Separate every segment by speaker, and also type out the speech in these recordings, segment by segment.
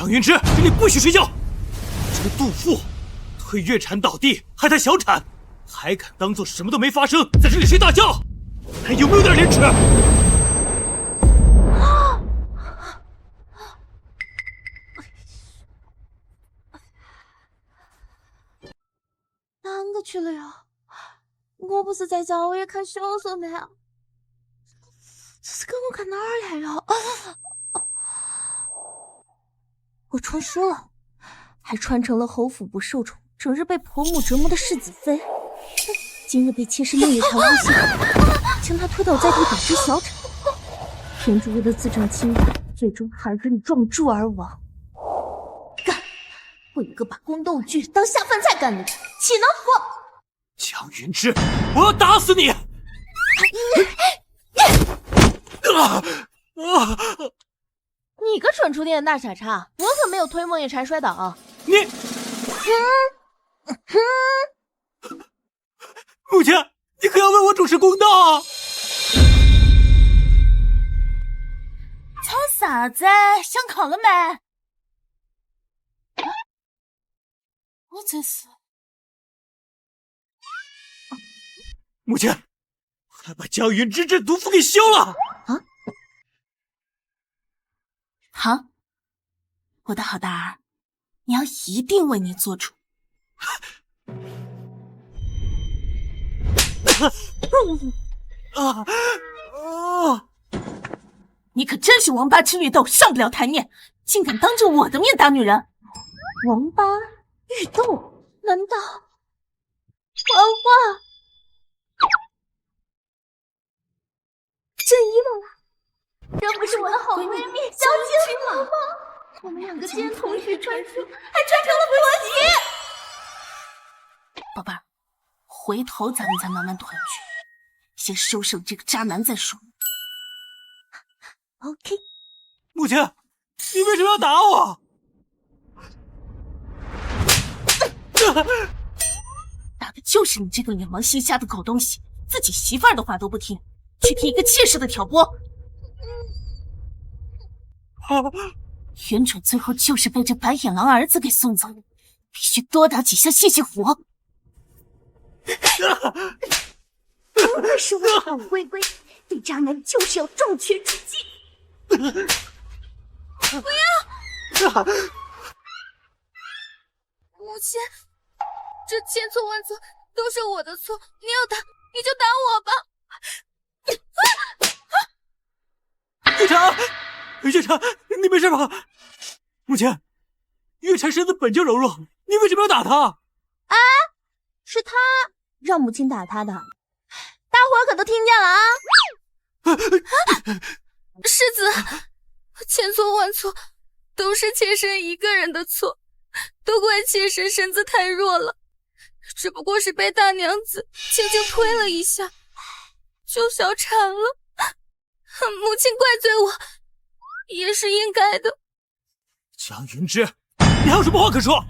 Speaker 1: 江云芝，这里不许睡觉！这个杜父推月产倒地，害他小产，还敢当做什么都没发生，在这里睡大觉，还有没有点廉耻？
Speaker 2: 哪个去了呀？我不是在家，我也看小说没啊？这是跟我看哪儿来了？我传书了，还传承了侯府不受宠，整日被婆母折磨的世子妃。今日被妾室梦夜缠诬陷，将她推倒在地，导致小产。天主为了自证清白，最终还是你撞柱而亡。干！我一个把宫斗剧当下饭菜干的人，岂能活？
Speaker 1: 江云芝，我要打死你！
Speaker 2: 你个蠢出店的大傻叉，我可没有推梦夜蝉摔倒。
Speaker 1: 你，母亲，你可要为我主持公道啊！
Speaker 3: 吵啥子？想考了没？我这是……
Speaker 1: 母亲，还把江云芝这毒妇给休了！
Speaker 3: 好，我的好大儿，娘一定为你做主。你可真是王八吃绿豆，上不了台面，竟敢当着我的面打女人！
Speaker 2: 王八绿豆？难道嬛嬛真遗忘了？这不是我的好闺蜜小金华吗？我们两个既然同时传书，还传承了婆媳。
Speaker 3: 宝贝儿，回头咱们再慢慢团聚，先收拾这个渣男再说。
Speaker 2: OK。
Speaker 1: 母亲，你为什么要打我？
Speaker 3: 打的就是你这个眼盲心瞎的狗东西，自己媳妇儿的话都不听，去听一个妾室的挑拨。原主最后就是被这白眼狼儿子给送走，必须多打几下谢谢火。
Speaker 2: 不愧是我的好龟龟，对渣男就是要重拳出击。不要！
Speaker 4: 母亲，这千错万错都是我的错，你要打你就打我吧。
Speaker 1: 月蝉，月蝉，你没事吧？母亲，月蝉身子本就柔弱，你为什么要打她？
Speaker 2: 啊，是他让母亲打他的，大伙儿可都听见了啊！
Speaker 4: 世子，千错万错都是妾身一个人的错，都怪妾身身子太弱了，只不过是被大娘子轻轻推了一下，就小产了。母亲怪罪我，也是应该的。
Speaker 1: 江云芝，你还有什么话可说？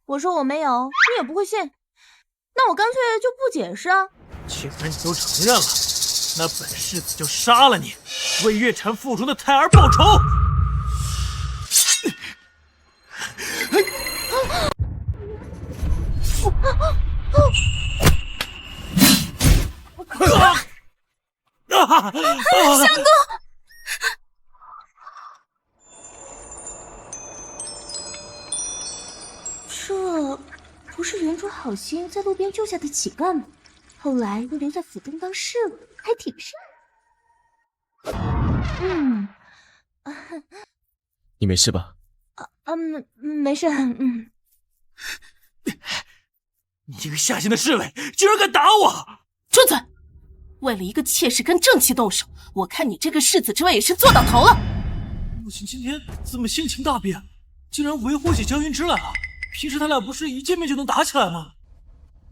Speaker 2: 我说我没有，你也不会信，那我干脆就不解释啊。
Speaker 1: 既然你都承认了，那本世子就杀了你，为月蝉腹中的胎儿报仇。
Speaker 4: 相公，
Speaker 2: 这不是原主好心在路边救下的乞丐吗？后来又留在府中当侍了，还挺善。
Speaker 5: 你没事吧？
Speaker 2: 没事。
Speaker 1: 你这个下贱的侍卫，居然敢打我！
Speaker 3: 住嘴！为了一个妾室跟正妻动手，我看你这个世子之位也是做到头了。
Speaker 1: 母亲今天怎么性情大变，竟然维护起江云芝来了？平时他俩不是一见面就能打起来吗？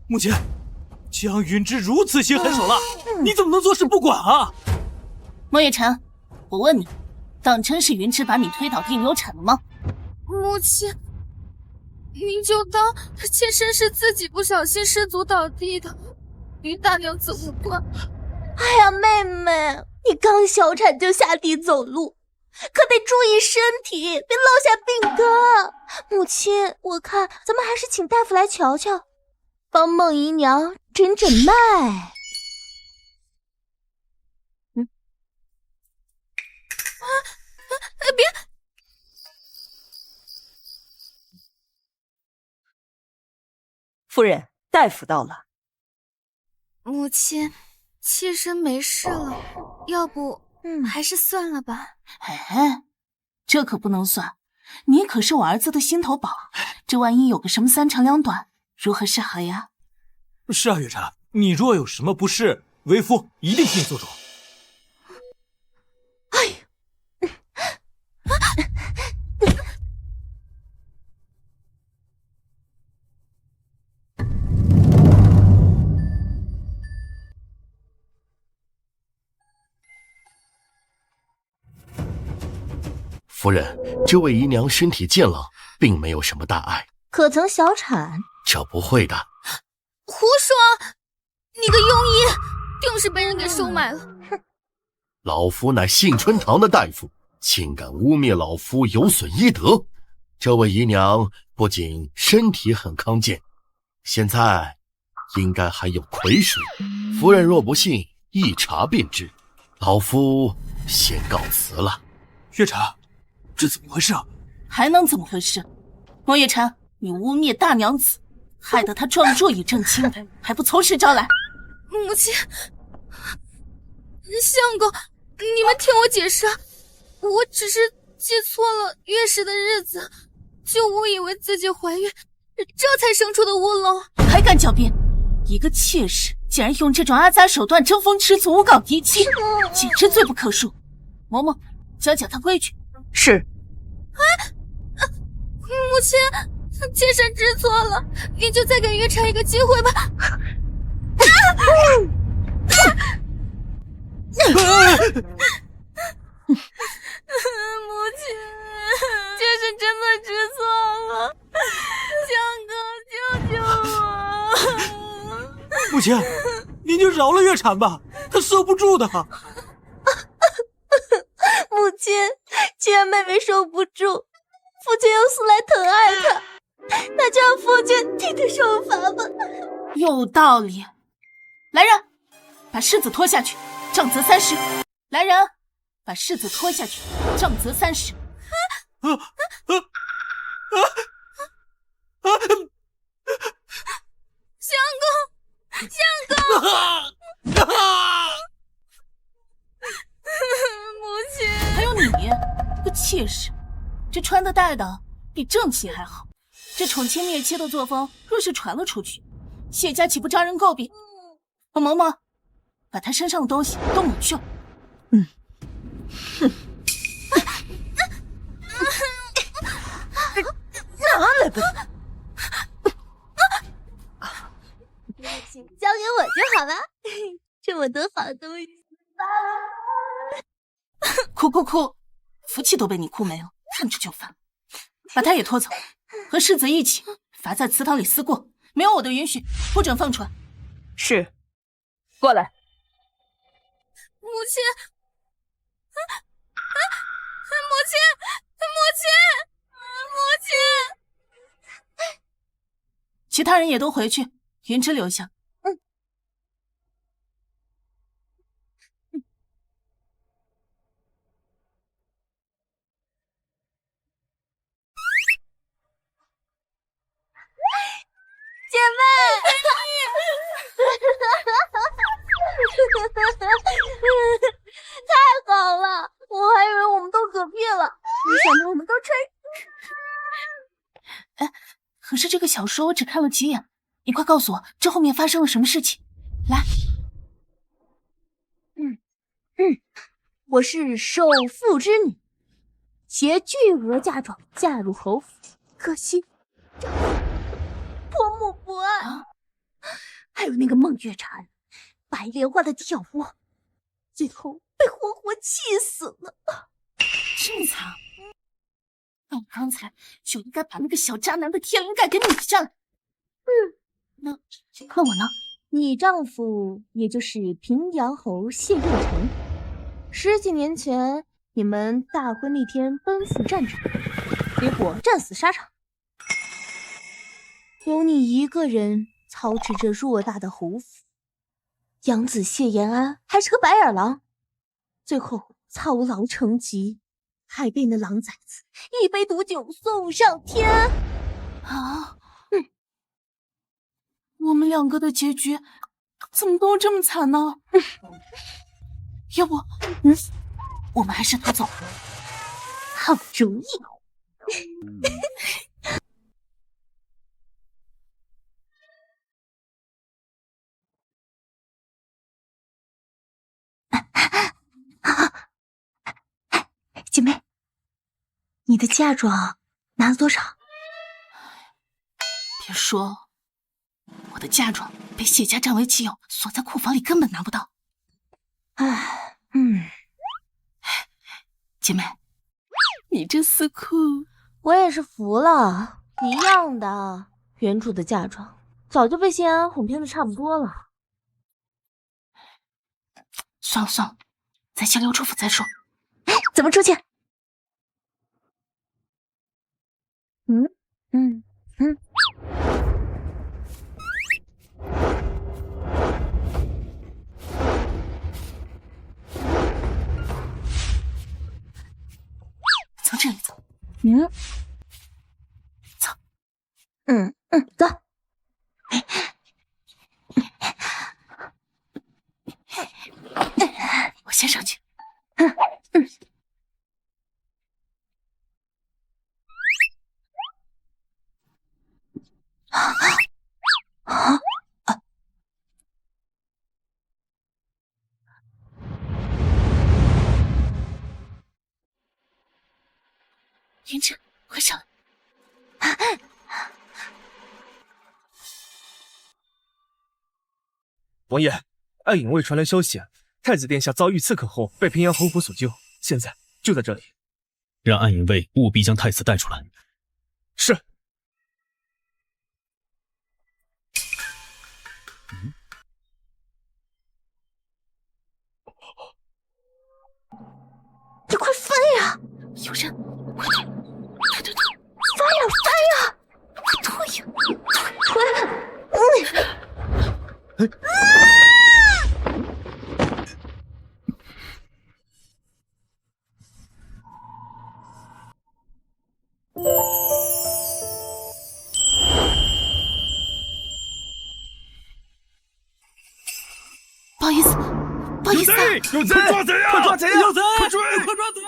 Speaker 1: 母亲，江云芝如此心狠手辣，你怎么能坐视不管啊？
Speaker 3: 孟月辰，我问你，当真是云芝把你推倒地流产了吗？
Speaker 4: 母亲，您就当妾身是自己不小心失足倒地的，与大娘子无关。
Speaker 2: 哎呀，妹妹，你刚小产就下地走路，可得注意身体，别落下病根。母亲，我看咱们还是请大夫来瞧瞧，帮孟姨娘诊诊脉。
Speaker 4: 别！
Speaker 5: 夫人，大夫到了。
Speaker 4: 母亲，妾身没事了，要不还是算了吧。
Speaker 3: 哎，这可不能算，你可是我儿子的心头宝，这万一有个什么三长两短，如何是好呀？
Speaker 1: 是啊，月禅，你若有什么不适，为夫一定替你做主。
Speaker 2: 哎呀！
Speaker 6: 夫人，这位姨娘身体健朗，并没有什么大碍，
Speaker 2: 可曾小产？
Speaker 6: 这不会的。
Speaker 4: 胡说！你个庸医，定是被人给收买了。
Speaker 6: 老夫乃杏春堂的大夫，竟敢污蔑老夫有损医德。这位姨娘不仅身体很康健，现在应该还有癸水。夫人若不信，一查便知。老夫先告辞了。
Speaker 1: 月禅，这怎么回事啊？
Speaker 3: 还能怎么回事？孟月禅，你污蔑大娘子，害得她撞柱一阵轻，还不从实招来？
Speaker 4: 母亲，相公，你们听我解释，我只是记错了月氏的日子，就误以为自己怀孕，这才生出的乌龙。
Speaker 3: 还敢狡辩！一个妾室竟然用这种阿杂手段争风吃醋、诬告嫡妻，简直罪不可恕。嬷嬷，教教他规矩。
Speaker 5: 是。
Speaker 4: 母亲，妾身知错了，你就再给月禅一个机会吧。母亲，妾身真的知错了，相公，救救我！
Speaker 1: 母亲，您就饶了月禅吧，她受不住的。
Speaker 2: 母亲，既然妹妹受不住，父亲又素来疼爱她，那就让父亲替她受罚吧。
Speaker 3: 有道理。来人，把世子拖下去，杖责30。来人，把世子拖下去，杖责30。
Speaker 4: 相公，相公！母亲，
Speaker 3: 还有你，个妾室，这穿的戴的比正妻还好，这宠妻灭妻的作风，若是传了出去，谢家岂不招人诟病？嬷嬷，把他身上的东西都抹去。
Speaker 2: 拿来吧。交给我就好了，这么多好东西。
Speaker 3: 哭，福气都被你哭没了，看着就烦。把他也拖走，和世子一起罚在祠堂里思过，没有我的允许，不准放出来。
Speaker 5: 是。过来。
Speaker 4: 母亲，母亲！
Speaker 3: 其他人也都回去，云芝留下。
Speaker 2: 姐妹，太好了！我还以为我们都嗝屁了，没想到我们都吹。
Speaker 3: 哎，可是这个小说我只看了几眼，你快告诉我这后面发生了什么事情。来，
Speaker 2: 我是首富之女，携巨额嫁妆嫁入侯府，可惜婆母不爱，还有那个孟月禅，白莲花的挑拨，最后被活活气死了。
Speaker 3: 这么惨，那我刚才就应该把那个小渣男的天灵盖给拧下来。那我呢？
Speaker 2: 你丈夫也就是平阳侯谢若尘，10几年前你们大婚那天奔赴战场，结果战死沙场，有你一个人操持着偌大的侯府，养子谢延安还是个白眼狼，最后操劳成疾，还被那狼崽子一杯毒酒送上天。
Speaker 3: 啊！我们两个的结局怎么都这么惨呢？要不，我们还是逃走。
Speaker 2: 好主意。姐妹，你的嫁妆拿了多少？
Speaker 3: 别说，我的嫁妆被谢家占为己有，锁在库房里，根本拿不到。
Speaker 2: 唉，
Speaker 3: 姐妹，你这死库，
Speaker 2: 我也是服了，一样的。原主的嫁妆早就被谢安哄骗的差不多了。
Speaker 3: 算了，再先溜出府再说。
Speaker 2: 怎么出去？
Speaker 3: 从这里走。走。
Speaker 2: 走。
Speaker 3: 我先上去。云芷，快上来！
Speaker 7: 王爷，暗影卫传来消息，太子殿下遭遇刺客后被平阳侯府所救，现在就在这里。
Speaker 8: 让暗影卫务必将太子带出来。
Speaker 7: 是。
Speaker 2: 你快翻呀！
Speaker 3: 有人，快退！退！
Speaker 2: 翻呀！
Speaker 3: 快退呀！不好意思啊！
Speaker 7: 有贼！快抓贼啊！快抓贼啊！
Speaker 1: 有贼！
Speaker 7: 快追！
Speaker 1: 快抓贼！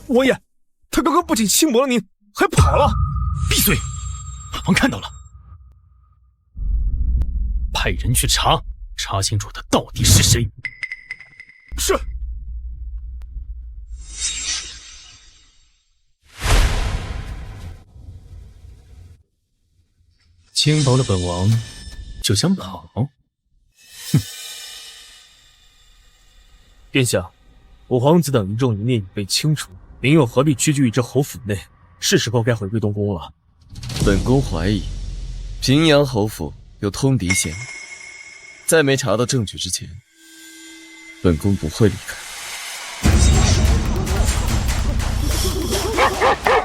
Speaker 7: 王爷，他刚刚不仅轻薄了您，还跑了！
Speaker 8: 闭嘴！本王看到了，派人去查清楚他到底是谁。
Speaker 7: 是。
Speaker 8: 轻薄了本王，就想跑？哼！
Speaker 7: 殿下，我皇子等一众余孽已被清除，您又何必屈居于这侯府内？是时候该回归东宫了。
Speaker 9: 本宫怀疑平阳侯府有通敌嫌疑，在没查到证据之前，本宫不会离开。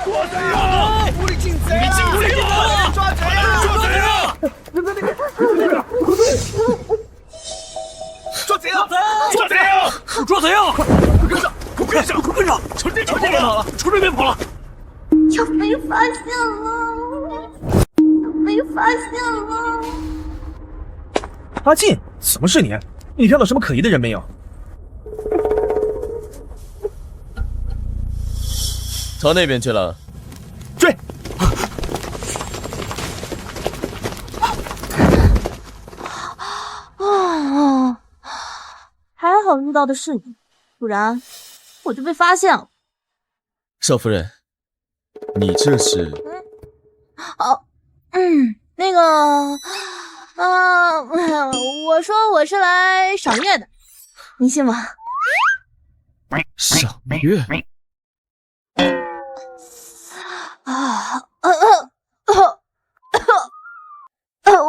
Speaker 7: 抓贼呀！屋里进贼了！屋里进贼了！抓贼呀！抓贼呀！抓贼呀！抓贼呀！
Speaker 1: 抓贼呀！
Speaker 7: 快跟上！快跟上！快跟上！从这边跑了！从这边跑了！
Speaker 2: 要被发现了！被发现了！
Speaker 7: 阿进，怎么是你？你看到什么可疑的人没有？
Speaker 9: 朝那边去了。
Speaker 7: 追！
Speaker 2: 还好遇到的是你，不然我就被发现了。
Speaker 9: 少夫人，你这是？
Speaker 2: 那个，我说我是来赏月的，你信吗？
Speaker 9: 赏月？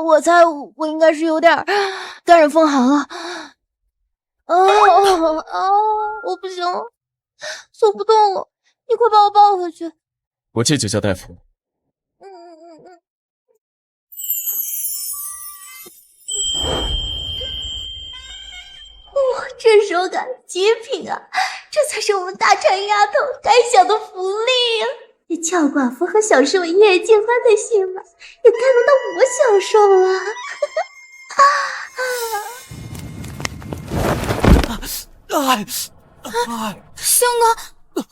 Speaker 2: 我猜我应该是有点感染风寒了。我不行了，走不动了，你快把我抱回去。
Speaker 9: 我这就叫大夫。
Speaker 2: 这手感极品啊！这才是我们大川丫头该享的福利啊！这俏寡妇和小侍卫一夜尽欢的戏码，也该轮到我享受
Speaker 4: 了。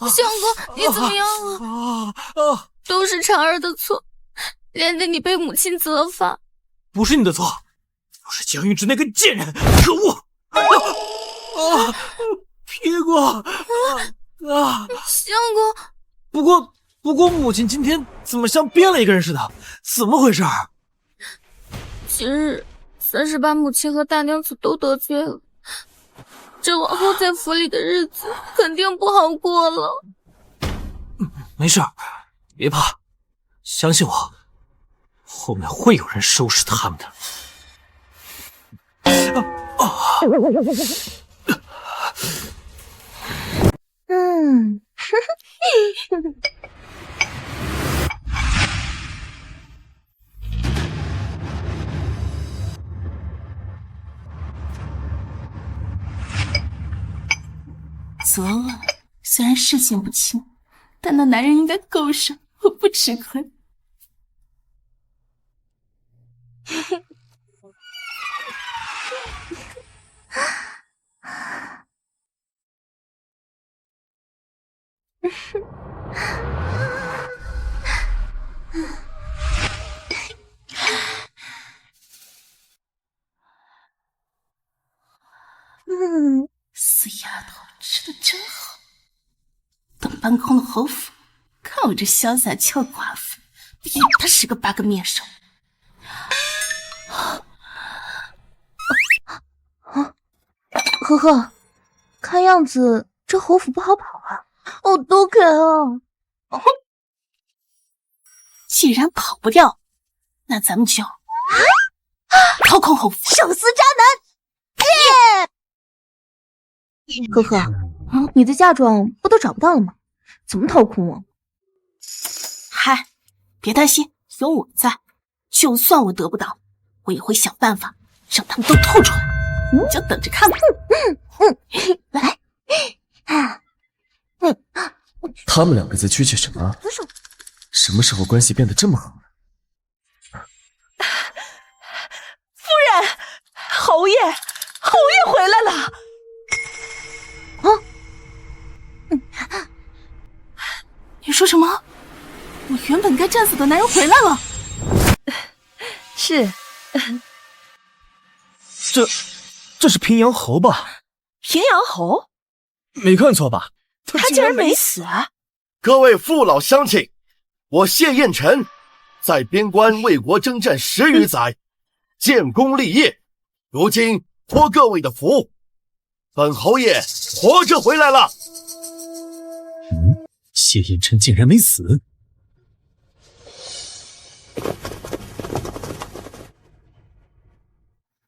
Speaker 4: 相公，你怎么样了？都是婵儿的错，连累你被母亲责罚。
Speaker 1: 不是你的错，都是江云之那个贱人，可恶！屁股！
Speaker 4: 相公，
Speaker 1: 不过母亲今天怎么像变了一个人似的？怎么回事？
Speaker 4: 今日38母亲和大娘子都得罪了，这往后在府里的日子肯定不好过了。
Speaker 1: 没事，别怕，相信我，后面会有人收拾他们的。
Speaker 3: 昨晚虽然事情不清，但那男人应该够上，我不吃亏。死丫头吃的真好。等搬空了侯府，看我这潇洒俏寡妇，比他10个8个面熟。
Speaker 2: 呵呵，看样子这侯府不好跑啊，好多坑啊！
Speaker 3: 既然跑不掉，那咱们就掏空侯府，
Speaker 2: 手撕渣男！呵呵，你的嫁妆不都找不到了吗？怎么掏空啊？
Speaker 3: 嗨，别担心，有我在，就算我得不到，我也会想办法让他们都吐出来。你就等着看吧。
Speaker 2: 来，
Speaker 9: 他们两个在蛐蛐什么？什么时候关系变得这么好了？
Speaker 5: 夫人，侯爷回来了！
Speaker 3: 你说什么？我原本该战死的男人回来了？
Speaker 5: 是，
Speaker 7: 这是平阳侯吧？
Speaker 5: 平阳侯？
Speaker 7: 没看错吧？
Speaker 5: 他竟然没死啊！
Speaker 6: 各位父老乡亲，我谢彦辰在边关为国征战10余载，建功立业，如今托各位的福，本侯爷活着回来了。
Speaker 8: 谢彦辰竟然没死。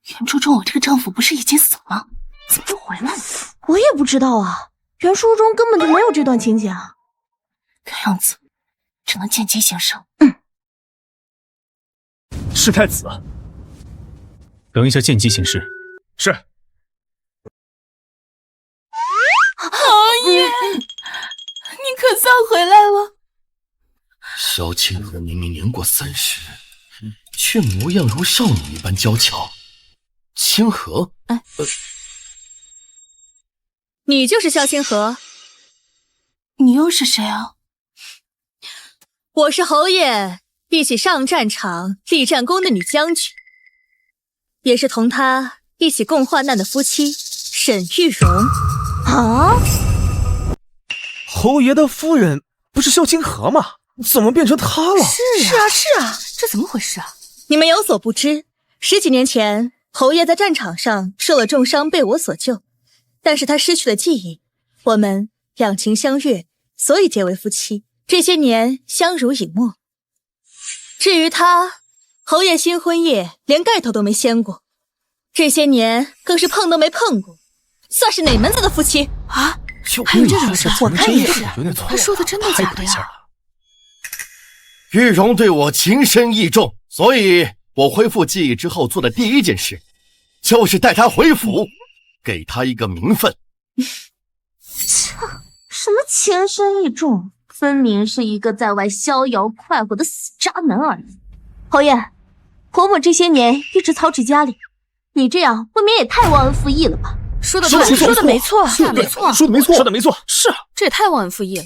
Speaker 3: 袁初中，我这个丈夫不是已经死了吗？怎么又回来了？
Speaker 2: 我也不知道啊，原书中根本就没有这段情节啊。
Speaker 3: 看样子只能见机行事。
Speaker 7: 是太子。
Speaker 8: 等一下见机行事。
Speaker 7: 是。
Speaker 3: 侯爷，你可算回来了。
Speaker 6: 萧清河明明年过30，却模样如少女一般娇俏。清河？
Speaker 4: 你就是萧清河。
Speaker 3: 你又是谁啊？
Speaker 4: 我是侯爷一起上战场立战功的女将军，也是同他一起共患难的夫妻沈玉荣。
Speaker 2: 啊！
Speaker 7: 侯爷的夫人不是萧清河吗？怎么变成她了？
Speaker 4: 是啊，这怎么回事啊？你们有所不知，10几年前，侯爷在战场上受了重伤，被我所救，但是他失去了记忆，我们两情相悦，所以结为夫妻。这些年相濡以沫。至于他，
Speaker 10: 侯爷新婚夜连盖头都没掀过，这些年更是碰都没碰过，算是哪门子的夫妻
Speaker 3: 啊？还有这种事？我看也是，他说的真的假的呀？
Speaker 6: 玉荣对我情深意重，所以我恢复记忆之后做的第一件事，就是带他回府，给他一个名分。
Speaker 2: 什么情深意重，分明是一个在外逍遥快活的死渣男而已。侯爷，婆母这些年一直操持家里，你这样未免也太忘恩负义了吧？
Speaker 4: 说的对，说的没错，
Speaker 7: 说的没错，是
Speaker 4: 这也太忘恩负义了。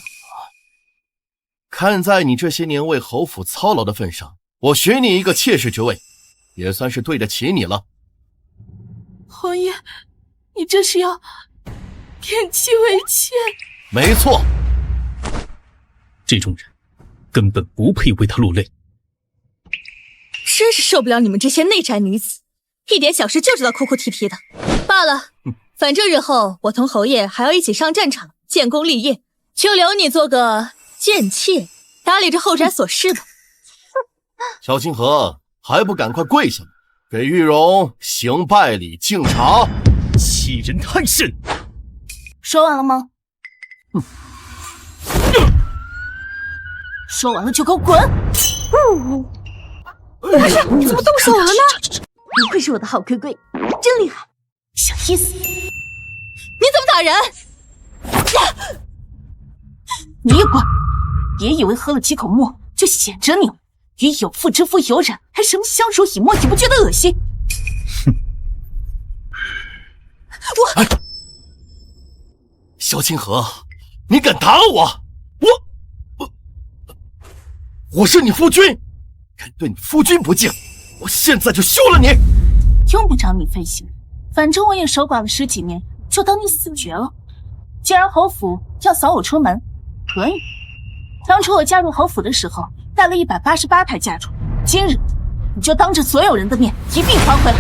Speaker 6: 看在你这些年为侯府操劳的份上，我许你一个妾室爵位，也算是对得起你了。
Speaker 3: 侯爷，你这是要贬妻为妾？
Speaker 6: 没错，
Speaker 8: 这种人根本不配为他落泪。
Speaker 10: 真是受不了你们这些内宅女子，一点小事就知道哭哭啼啼的。罢了，反正日后我同侯爷还要一起上战场建功立业，就留你做个贱妾，打理着后宅琐事吧。
Speaker 6: 萧清河，还不赶快跪下，给玉荣行拜礼敬茶。
Speaker 8: 欺人太甚！
Speaker 3: 说完了吗？说完了就给我滚！
Speaker 2: 大师，你怎么动手了呢？不愧是我的好龟龟，真厉害！
Speaker 3: 小意思，
Speaker 10: 你怎么打人？
Speaker 3: 你也滚！别以为喝了几口沫就显着牛，与有妇之夫有染，还什么相濡以沫，你不觉得恶心？
Speaker 6: 我，萧清河，你敢打我？我是你夫君，敢对你夫君不敬，我现在就休了你。
Speaker 3: 用不着你费心，反正我也守寡了10几年，就当你死绝了。既然侯府要扫我出门，可以。当初我嫁入侯府的时候，带了188台嫁妆，今日你就当着所有人的面一并还回来。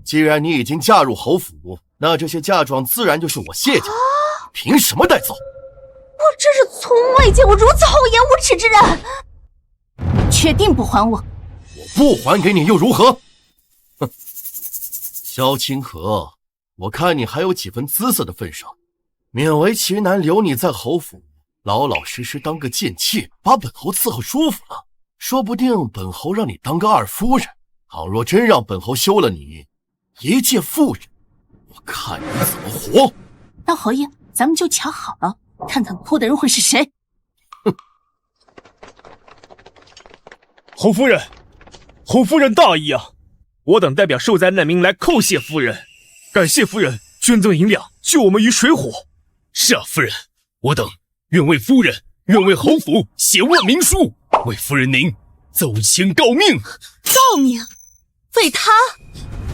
Speaker 6: 既然你已经嫁入侯府，那这些嫁妆自然就是我谢家，凭什么带走？
Speaker 2: 我真是从未见过如此厚颜无耻之人！
Speaker 3: 确定不还我？
Speaker 6: 我不还给你又如何？哼！萧清河，我看你还有几分姿色的份上，勉为其难留你在侯府，老老实实当个贱妾，把本侯伺候舒服了，说不定本侯让你当个二夫人。倘若真让本侯休了你，一介妇人，我看你怎么活！
Speaker 3: 那侯爷，咱们就瞧好了，看看哭的人会是谁。
Speaker 6: 哼！
Speaker 7: 侯夫人，侯夫人大意啊！我等代表受灾难民来叩谢夫人，感谢夫人捐赠银两，救我们于水火。
Speaker 8: 是啊，夫人，我等愿为夫人，愿为侯府写万民书，为夫人您奏请告命。
Speaker 10: 告命？为他？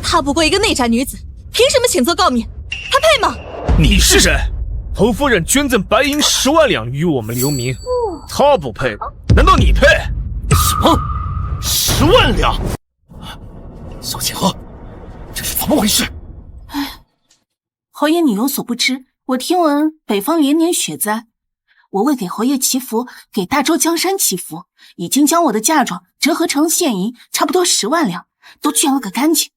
Speaker 10: 她不过一个内宅女子，凭什么请奏告命？她配吗？
Speaker 7: 你是谁？侯夫人捐赠白银10万两于我们流民，她不配，难道你配？
Speaker 6: 什么？10万两？萧清河，这是怎么回事？
Speaker 3: 侯爷，你有所不知，我听闻北方连年雪灾，我为给侯爷祈福，给大周江山祈福，已经将我的嫁妆折合成现银，差不多10万两，都捐了个干净。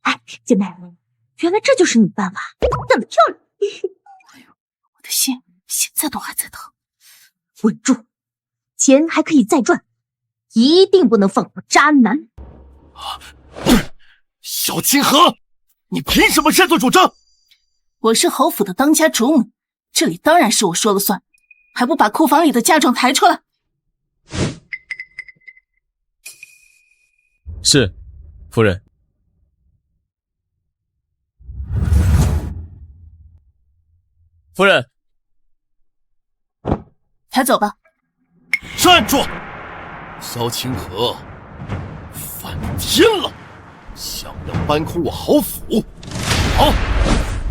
Speaker 2: 哎，姐妹，原来这就是你的办法，干得漂亮！
Speaker 3: 哎呦，我的心现在都还在疼。
Speaker 2: 稳住，钱还可以再赚，一定不能放过渣男。
Speaker 6: 萧清河，你凭什么擅作主张？
Speaker 3: 我是侯府的当家主母，这里当然是我说了算，还不把库房里的嫁妆抬出来？
Speaker 9: 是，夫人。夫人，
Speaker 3: 抬走吧。
Speaker 6: 站住！萧清河，反天了！想要搬空我侯府？好，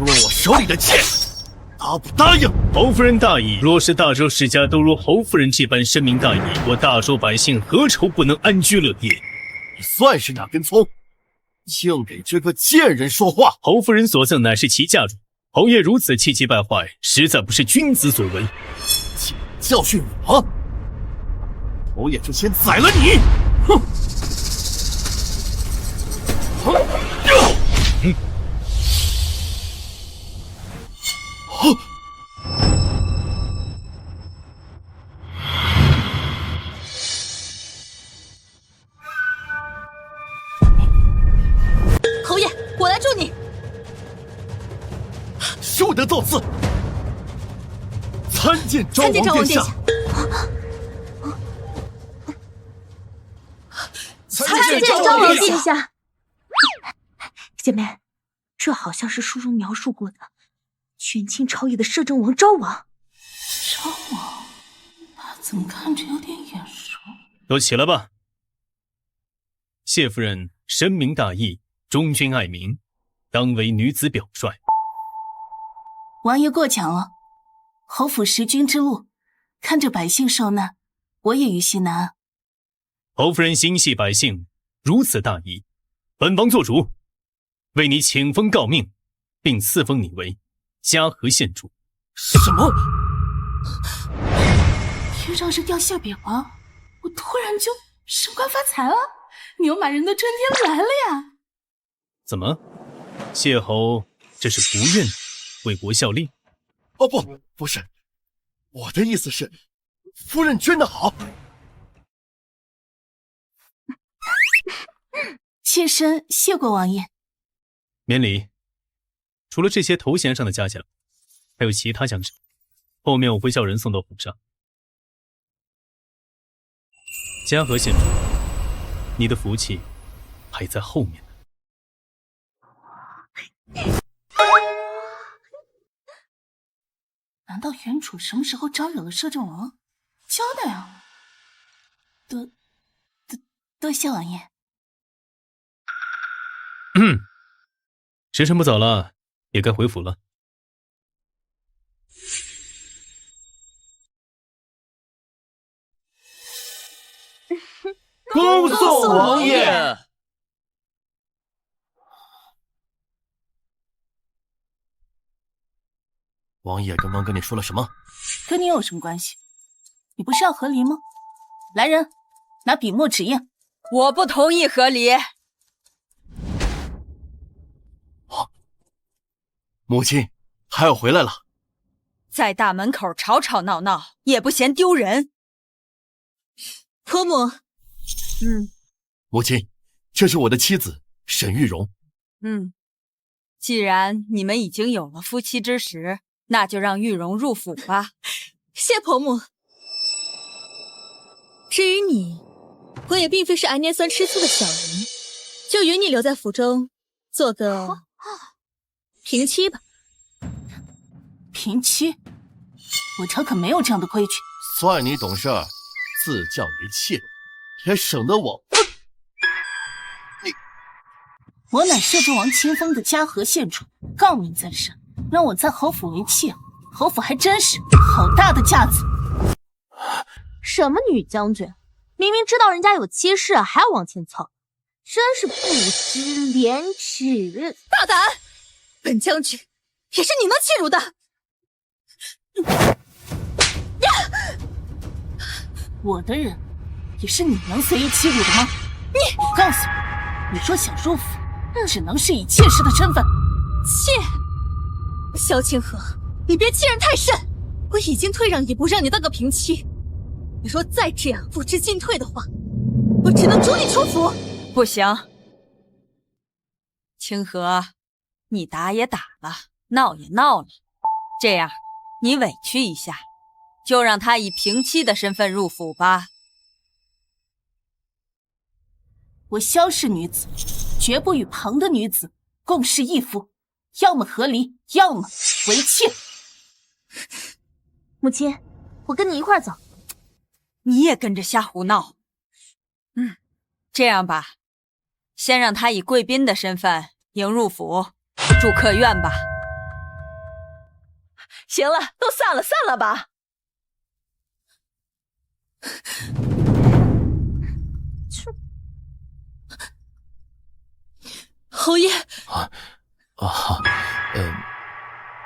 Speaker 6: 问我手里的剑，答不答应？
Speaker 8: 侯夫人大意，若是大周世家都如侯夫人这般深明大义，我大周百姓何愁不能安居乐业？
Speaker 6: 你算是哪根葱？竟给这个贱人说话！
Speaker 8: 侯夫人所赠乃是其嫁妆，侯爷如此气急败坏，实在不是君子所为。
Speaker 6: 教训我？侯爷就先宰了你！哼！
Speaker 10: 侯爷，我来助你。
Speaker 6: 休得造次！参见昭王殿下。
Speaker 2: 参见昭王殿下。姐妹，这好像是书中描述过的权倾朝野的摄政王昭王。
Speaker 3: 昭王，他怎么看着有点眼熟？
Speaker 8: 都起来吧。谢夫人深明大义，忠君爱民，当为女子表率。
Speaker 3: 王爷过奖了，侯府识君之路，看着百姓受难，我也于心难安。
Speaker 8: 侯夫人心系百姓，如此大义，本王做主，为你请封诰命，并赐封你为嘉禾县主。
Speaker 6: 什么？
Speaker 3: 天上是掉馅饼了，我突然就升官发财了，牛马人的春天来了呀！
Speaker 8: 怎么，谢侯这是不愿为国效力？
Speaker 6: 哦不是，我的意思是，夫人捐得好。
Speaker 3: 妾身谢过王爷。
Speaker 8: 免礼。除了这些头衔上的嘉奖，还有其他奖赏，后面我会叫人送到府上。嘉禾县主，你的福气还在后面呢。
Speaker 3: 难道原主什么时候招惹了摄政王？交代啊！多谢王爷。
Speaker 8: 时辰不早了，也该回府了。
Speaker 6: 恭送王爷。王爷刚刚跟你说了什么？
Speaker 3: 跟你有什么关系？你不是要和离吗？来人，拿笔墨纸砚。
Speaker 4: 我不同意和离。
Speaker 6: 母亲，孩儿回来了。
Speaker 4: 在大门口吵吵闹闹，也不嫌丢人。
Speaker 10: 婆母，
Speaker 6: 母亲，这是我的妻子沈玉荣。
Speaker 4: 既然你们已经有了夫妻之实，那就让玉荣入府吧。
Speaker 10: 谢婆母。至于你，我也并非是爱捏酸吃醋的小人，就允你留在府中做个平妻吧。
Speaker 3: 平妻？我朝可没有这样的规矩。
Speaker 6: 算你懂事儿，自叫为妾，也省得我。
Speaker 3: 我乃摄政王亲封的嘉禾县主，诰命在身，让我在侯府为妾，侯府还真是好大的架子。
Speaker 2: 什么女将军，明明知道人家有妻室，还要往前凑，真是不知廉耻！
Speaker 10: 大胆！本将军也是你能欺辱的。
Speaker 3: 我的人也是你能随意欺辱的吗？我告诉你，你若想入府，只能是以妾室的身份。
Speaker 10: 妾？萧清河，你别欺人太甚！我已经退让一步，让你当个平妻。你若再这样不知进退的话，我只能逐你出府。
Speaker 4: 不行，清河，你打也打了，闹也闹了，这样你委屈一下，就让他以平妻的身份入府吧。
Speaker 3: 我萧氏女子，绝不与旁的女子共侍一夫，要么和离，要么为妾。
Speaker 2: 母亲，我跟你一块儿走。
Speaker 4: 你也跟着瞎胡闹。这样吧，先让他以贵宾的身份迎入府，住客院吧。
Speaker 5: 行了，都散了吧。
Speaker 10: 侯爷。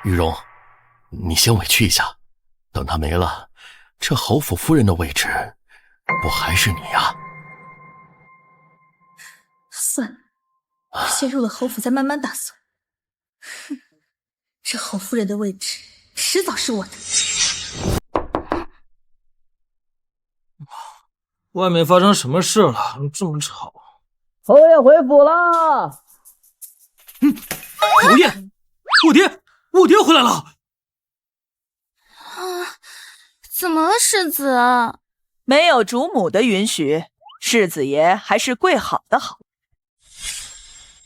Speaker 6: 玉荣，你先委屈一下，等他没了，这侯府夫人的位置，不还是你呀？
Speaker 10: 算了，我先入了侯府，再慢慢打算。哼，这侯夫人的位置，迟早是我的。
Speaker 1: 外面发生什么事了？这么吵！
Speaker 5: 侯爷回府了。
Speaker 1: 侯爷，我爹回来了。
Speaker 4: 怎么了，世子？
Speaker 5: 没有主母的允许，世子爷还是跪好的好，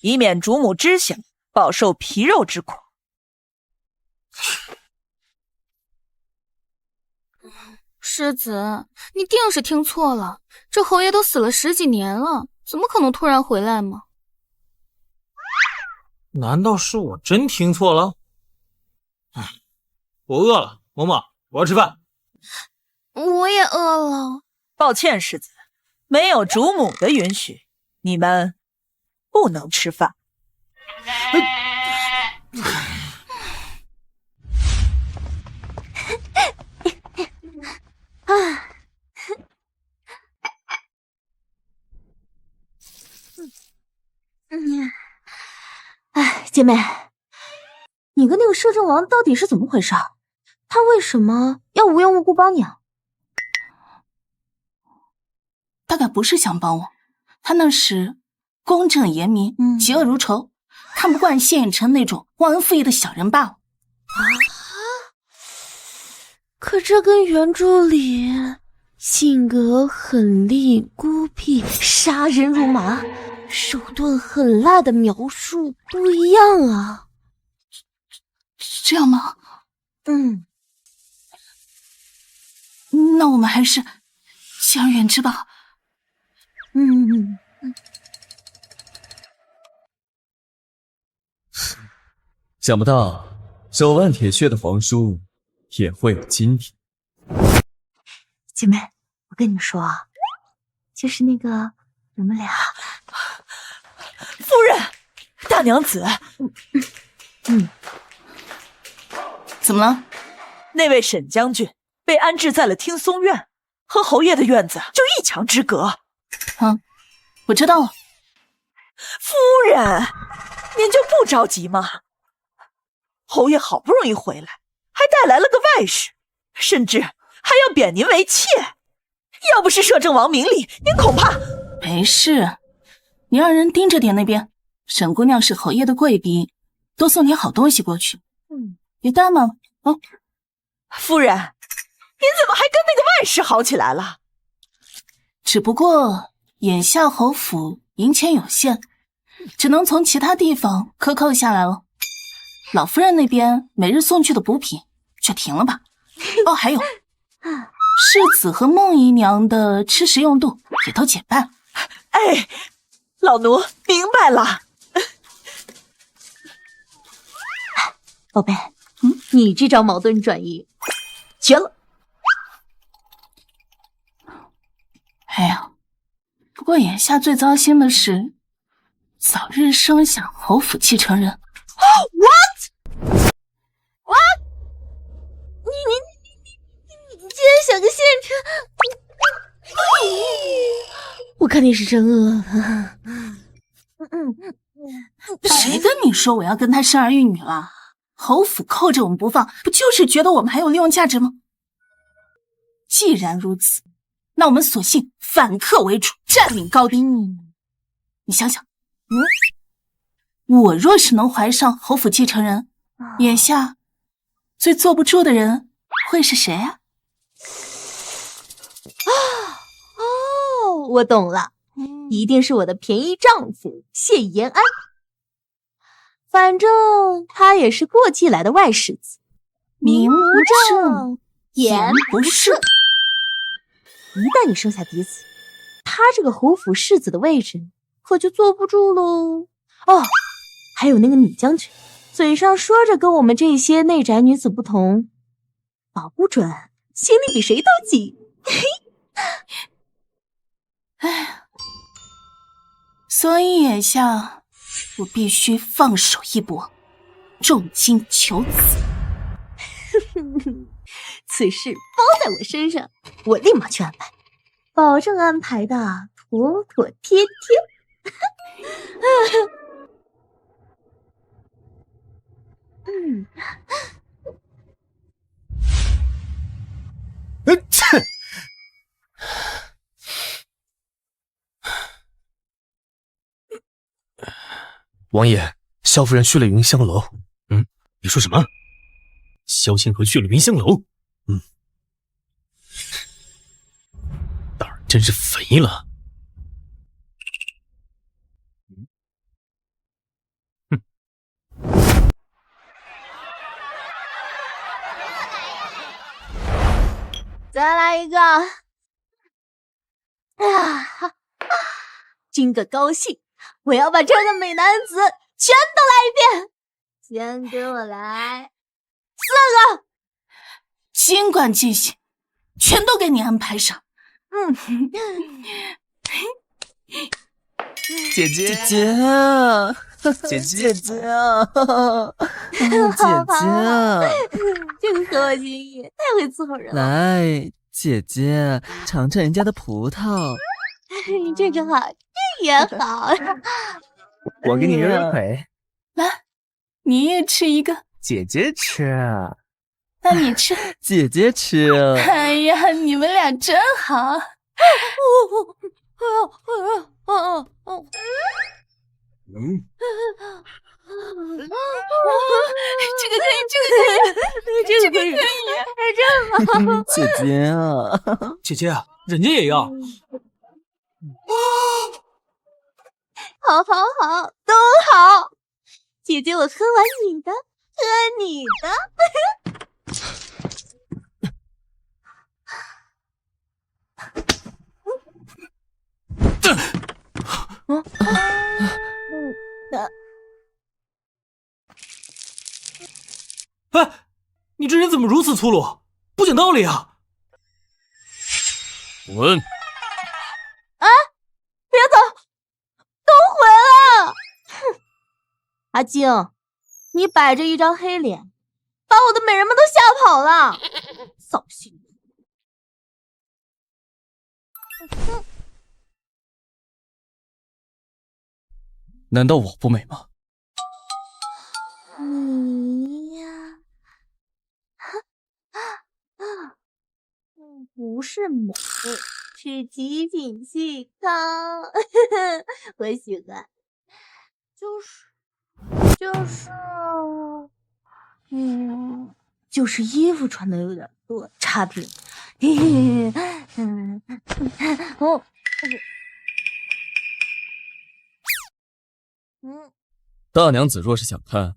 Speaker 5: 以免主母知晓，饱受皮肉之苦。
Speaker 4: 世子，你定是听错了，这侯爷都死了10几年了，怎么可能突然回来吗？
Speaker 1: 难道是我真听错了？我饿了，嬷嬷，我要吃饭。
Speaker 4: 我也饿了。
Speaker 5: 抱歉，世子，没有主母的允许，你们不能吃饭。
Speaker 2: 姐妹，你跟那个摄政王到底是怎么回事？他为什么要无缘无故帮你啊？
Speaker 3: 大概不是想帮我，他那时公正严明，嫉恶如仇，看不惯谢远成那种忘恩负义的小人罢了。
Speaker 2: 可这跟原著里性格狠戾、孤僻、杀人如麻、手段狠辣的描述不一样啊。
Speaker 3: 这样吗？那我们还是敬而远之吧。
Speaker 9: 想不到手腕铁血的皇叔也会有今天。
Speaker 2: 姐妹，我跟你说啊，就是那个我们俩。
Speaker 5: 夫人，大娘子。
Speaker 3: 怎么了？
Speaker 5: 那位沈将军被安置在了听松院，和侯爷的院子就一墙之隔。
Speaker 3: 我知道了。
Speaker 5: 夫人，您就不着急吗？侯爷好不容易回来，还带来了个外室，甚至还要贬您为妾。要不是摄政王明理，您恐怕……
Speaker 3: 没事，你让人盯着点那边。沈姑娘是侯爷的贵宾，多送点好东西过去。别怠慢了啊！
Speaker 5: 夫人，您怎么还跟那个外室好起来了？
Speaker 3: 只不过眼下侯府银钱有限，只能从其他地方克扣下来了。老夫人那边每日送去的补品就停了吧。哦，还有，世子和孟姨娘的吃食用度也都减半。
Speaker 5: 哎，老奴明白了。
Speaker 2: 宝贝，你这招矛盾转移绝了。
Speaker 3: 哎呀，不过眼下最糟心的是，早日生下侯府继承人。
Speaker 2: What？ 你竟然想个县城？我看你是真饿了。
Speaker 3: 谁跟你说我要跟他生儿育女了？侯府扣着我们不放，不就是觉得我们还有利用价值吗？既然如此，那我们索性反客为主，占领高地。你想想，我若是能怀上侯府继承人，眼下最坐不住的人会是谁啊？
Speaker 2: 我懂了，一定是我的便宜丈夫谢延安。反正他也是过继来的外世子，名不正言不顺。一旦你生下嫡子，他这个侯府世子的位置可就坐不住喽。哦，还有那个女将军，嘴上说着跟我们这些内宅女子不同，保不准心里比谁都急。
Speaker 3: 哎，所以眼下我必须放手一搏，重金求子。
Speaker 2: 此事包在我身上，我立马去安排，保证安排的妥妥帖帖。
Speaker 6: 切！
Speaker 7: 王爷，萧夫人去了云香楼。
Speaker 8: 你说什么？萧清河去了云香楼？胆儿真是肥了。
Speaker 2: 再来一个！今个高兴，我要把这个美男子全都来一遍。先跟我来4个，
Speaker 3: 尽管尽兴，全都给你安排上。
Speaker 9: 姐姐，姐姐，姐姐，姐姐，
Speaker 2: 这个合我心意，太会伺候人了。
Speaker 9: 来，姐姐尝尝人家的葡萄。
Speaker 2: 这个好，这也好。
Speaker 9: 我给你扔一回，
Speaker 3: 来，你也吃一个。
Speaker 9: 姐姐吃，
Speaker 3: 那你吃。
Speaker 9: 姐姐吃。
Speaker 3: 哎呀，你们俩真好。这个可以，这个可以，这么
Speaker 9: 姐姐啊，
Speaker 1: 姐姐，人家也要。
Speaker 2: 好，都好。姐姐，我喝完你的，喝你的。
Speaker 1: 哎，你这人怎么如此粗鲁，不讲道理啊！
Speaker 8: 滚！
Speaker 2: 别走，都回来！哼，阿静，你摆着一张黑脸，把我的美人们都吓跑了，扫兴！
Speaker 9: 难道我不美吗？
Speaker 2: 你呀，不是美，是极品细糠，我喜欢。就是衣服穿的有点多，差评。
Speaker 9: 大娘子若是想看，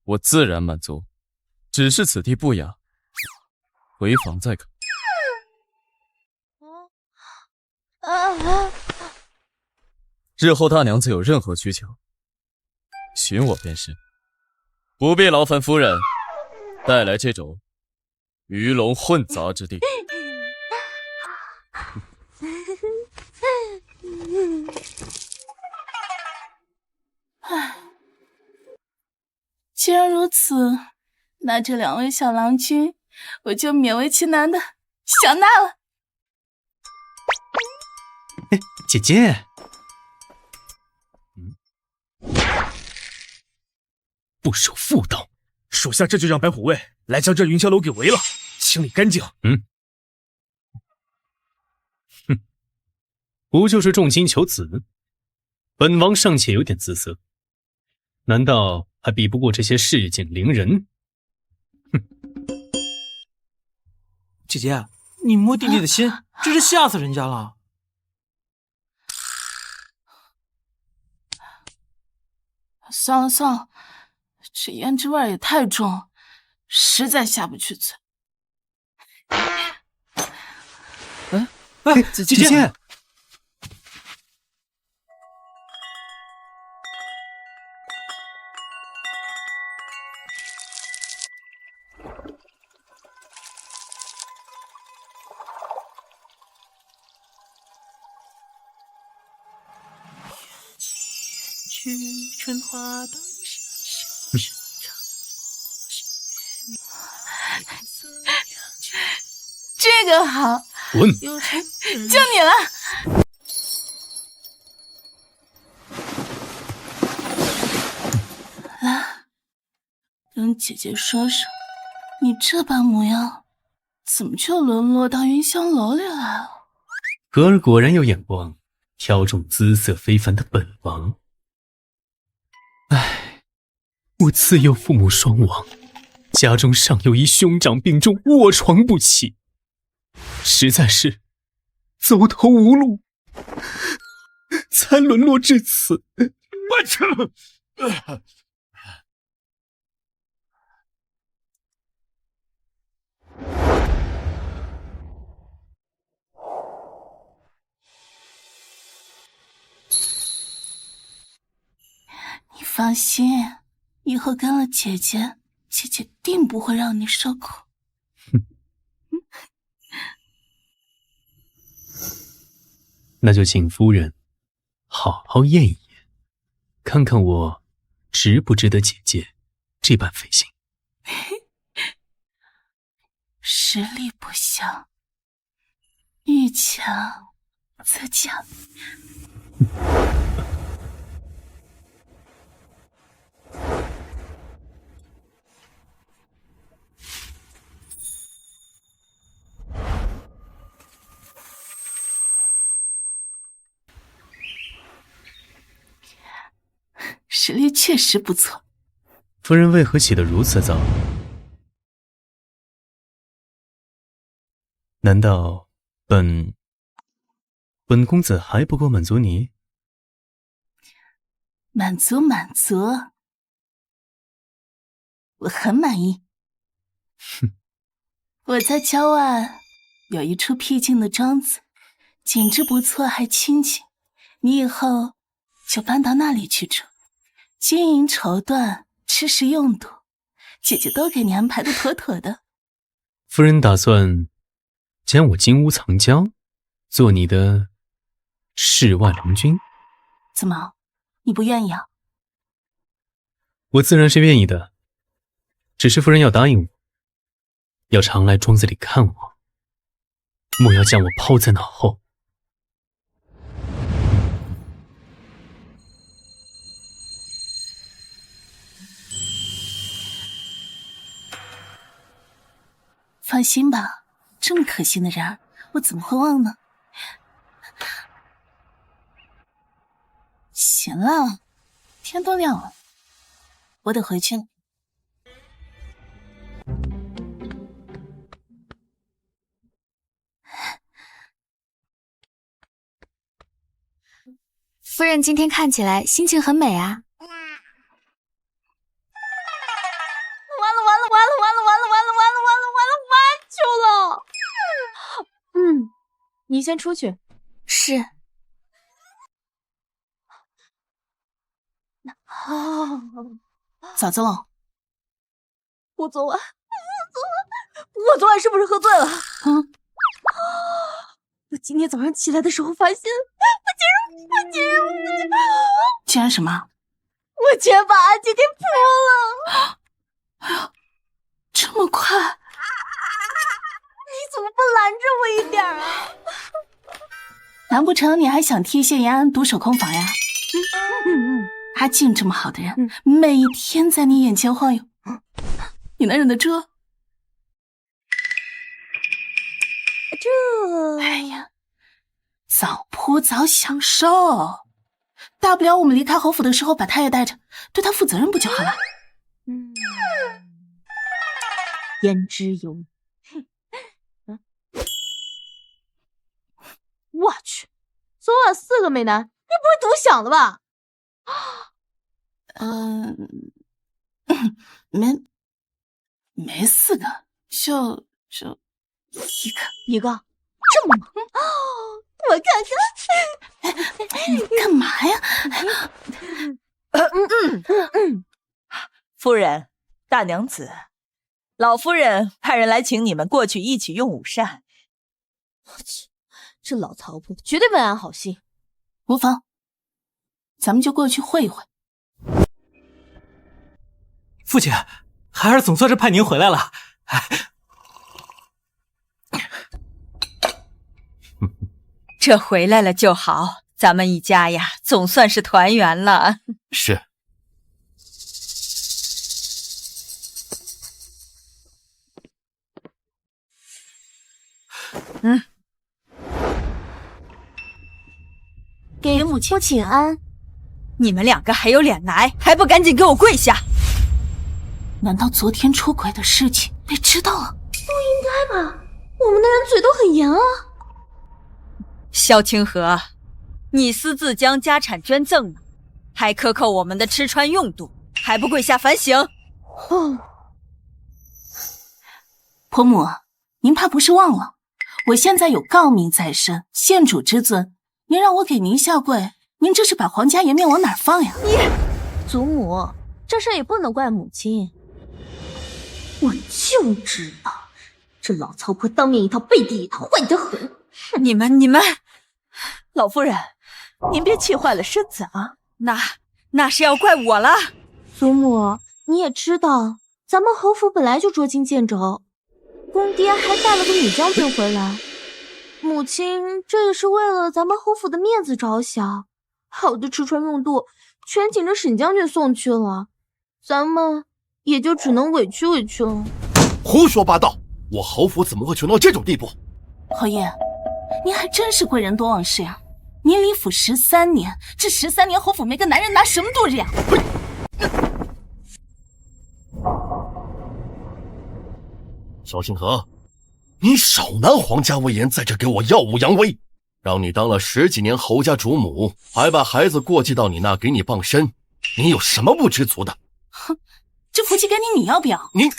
Speaker 9: 我自然满足，只是此地不雅，回房再看。日后大娘子有任何需求，寻我便是，不必劳烦夫人带来这种鱼龙混杂之地。
Speaker 3: 既然如此，那这2位小郎君，我就勉为其难的小纳了。
Speaker 8: 姐姐，不守妇道，
Speaker 7: 属下这就让白虎卫来将这云霄楼给围了，清理干净。
Speaker 8: 不就是重金求子？本王尚且有点姿色，难道还比不过这些市井伶人？
Speaker 1: 姐姐，你摸弟弟的心，真是吓死人家了。
Speaker 3: 算了，这胭脂味也太重，实在下不去嘴。
Speaker 1: 姐姐。春花灯下，
Speaker 3: 这个好，
Speaker 8: 滚！
Speaker 3: 就你了。来，跟姐姐说说，你这般模样，怎么就沦落到云香楼里来了？
Speaker 8: 格儿果然有眼光，挑中姿色非凡的本王。唉，我自幼父母双亡，家中尚有一兄长病重，卧床不起，实在是走投无路，才沦落至此。
Speaker 6: 我去！
Speaker 3: 你放心，以后跟了姐姐，姐姐定不会让你受苦。
Speaker 8: 那就请夫人好好验一验，看看我值不值得姐姐这般费心。
Speaker 3: 实力不详，遇强则强。实力确实不错。
Speaker 8: 夫人为何起得如此早？难道本公子还不够满足你？
Speaker 3: 满足，我很满意。我在郊外有一处僻静的庄子，景致不错，还清静。你以后就搬到那里去住，经营绸缎、吃食用度，姐姐都给你安排的妥妥的。
Speaker 8: 夫人打算将我金屋藏娇，做你的室外郎君？
Speaker 3: 怎么，你不愿意啊？
Speaker 8: 我自然是愿意的，只是夫人要答应我，要常来庄子里看我，莫要将我抛在脑后。
Speaker 3: 放心吧，这么可心的人儿，我怎么会忘呢？行了，天都亮了，我得回去了。
Speaker 4: 夫人今天看起来心情很美啊。
Speaker 2: 你先出去。
Speaker 4: 是。
Speaker 3: 咋子了？
Speaker 2: 我昨晚是不是喝醉了？我今天早上起来的时候发现，我
Speaker 3: 竟然什么？
Speaker 2: 我竟然把阿姐给扑了！
Speaker 3: 哎呀，这么快？
Speaker 2: 你怎么不拦着我一点啊？
Speaker 3: 难不成你还想替谢延安独守空房呀？阿静这么好的人，每天在你眼前晃悠，你能忍得住？哎呀，早扑早享受，大不了我们离开侯府的时候把他也带着，对他负责任不就好了？
Speaker 2: 言之有理。我去，昨晚4个美男，你不会独享了吧？
Speaker 3: 没4个，就一个，
Speaker 2: 这么猛？我看看，
Speaker 3: 干嘛呀？
Speaker 5: 夫人，大娘子，老夫人派人来请你们过去一起用午膳。
Speaker 2: 我去，这老曹婆绝对问安好心。
Speaker 3: 无妨，咱们就过去会一会。
Speaker 1: 父亲，孩儿总算是盼您回来了。
Speaker 11: 这回来了就好，咱们一家呀，总算是团圆了。
Speaker 6: 是。
Speaker 2: 给母亲请安。
Speaker 11: 你们两个还有脸来，还不赶紧给我跪下！
Speaker 3: 难道昨天出轨的事情被知道了？
Speaker 2: 不应该吧，我们的人嘴都很严啊。
Speaker 11: 萧清河，你私自将家产捐赠了，还克扣我们的吃穿用度，还不跪下反省？
Speaker 3: 婆母，您怕不是忘了，我现在有诰命在身，县主之尊，您让我给您下跪，您这是把皇家颜面往哪儿放呀？
Speaker 2: 祖母，这事也不能怪母亲。我就知道，这老曹婆当面一套背地一套，坏得很。
Speaker 11: 你们，
Speaker 5: 老夫人，您别气坏了身子啊。
Speaker 11: 那是要怪我了。
Speaker 2: 祖母，你也知道，咱们侯府本来就捉襟见肘，公爹还带了个女将军回来，母亲这也是为了咱们侯府的面子着想，好的吃穿用度全请着沈将军送去了，咱们也就只能委屈委屈了。
Speaker 6: 胡说八道！我侯府怎么会穷到这种地步？
Speaker 3: 侯爷，您还真是贵人多忘事呀！您离府13年，这13年侯府没个男人拿什么度日呀？
Speaker 6: 萧清河，你少拿皇家威严在这给我耀武扬威，让你当了10几年侯家主母，还把孩子过继到你那给你傍身，你有什么不知足的？
Speaker 3: 哼，这福气给你，你要不要？
Speaker 6: 你……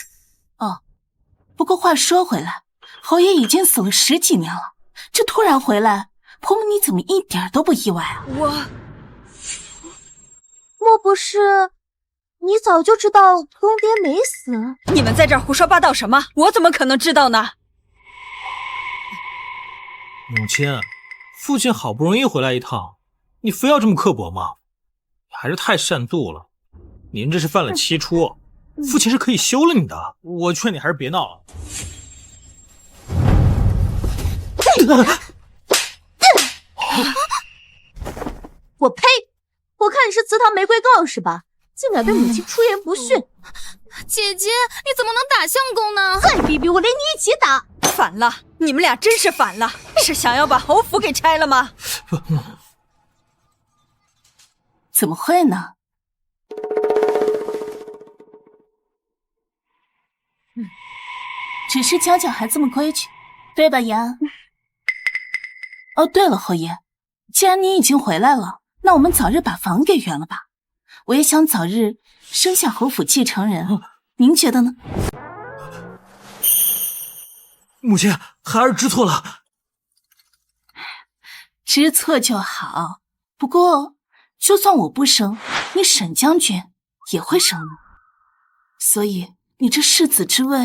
Speaker 3: 哦，不过话说回来，侯爷已经死了10几年了，这突然回来，婆母你怎么一点都不意外啊？
Speaker 2: 莫不是你早就知道公爹没死？
Speaker 11: 你们在这儿胡说八道什么？我怎么可能知道呢？
Speaker 1: 母亲，父亲好不容易回来一趟，你非要这么刻薄吗？你还是太擅妒了。您这是犯了7出，父亲是可以休了你的。我劝你还是别闹了。
Speaker 2: 我呸！我看你是祠堂玫瑰告是吧？竟敢对母亲出言不逊！
Speaker 4: 姐姐，你怎么能打相公呢？
Speaker 2: 再逼逼我，连你一起打！
Speaker 11: 反了，你们俩真是反了，是想要把侯府给拆了吗？
Speaker 3: 怎么会呢？只是教教孩子们规矩，对吧，言？哦，对了，侯爷，既然你已经回来了，那我们早日把房给圆了吧。我也想早日生下侯府继承人，您觉得呢？
Speaker 1: 母亲，孩儿知错了。
Speaker 3: 知错就好，不过就算我不生，你沈将军也会生的，所以你这世子之位……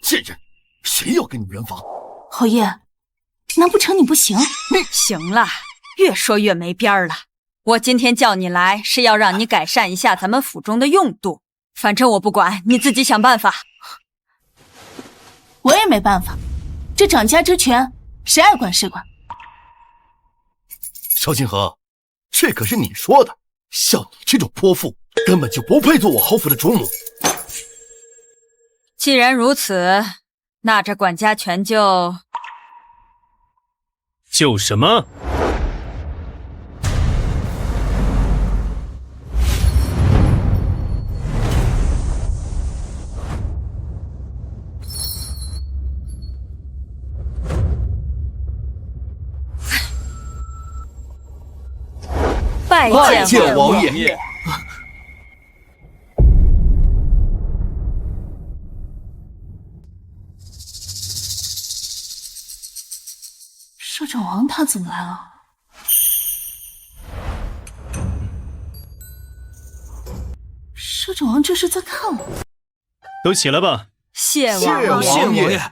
Speaker 6: 贱人，谁要跟你圆房？
Speaker 3: 侯爷，难不成你不行？
Speaker 11: 行了，越说越没边儿了。我今天叫你来是要让你改善一下咱们府中的用度，反正我不管，你自己想办法。
Speaker 3: 我也没办法，这掌家之权，谁爱管谁管。
Speaker 6: 萧清河，这可是你说的，像你这种泼妇，根本就不配做我侯府的主母。
Speaker 11: 既然如此，那这管家权就
Speaker 8: 什么？
Speaker 11: 拜见
Speaker 6: 王爷。
Speaker 3: 摄政王他怎么来了？摄政王这是在看我？
Speaker 8: 都起来吧。
Speaker 11: 谢
Speaker 6: 王爷。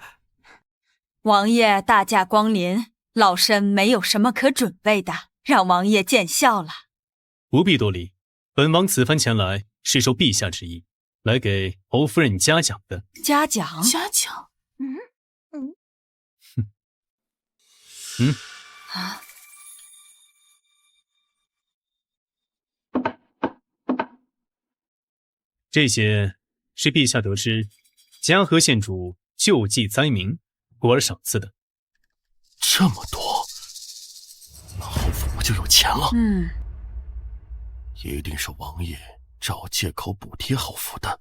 Speaker 11: 王爷大驾光临，老身没有什么可准备的，让王爷见笑了。
Speaker 8: 不必多礼，本王此番前来是受陛下之意，来给侯夫人嘉奖的。
Speaker 11: 嘉奖？
Speaker 3: 嘉奖？
Speaker 8: 这些是陛下得知嘉禾县主救济灾民，故而赏赐的。
Speaker 6: 这么多，那侯府不就有钱了？一定是王爷找借口补贴侯府的。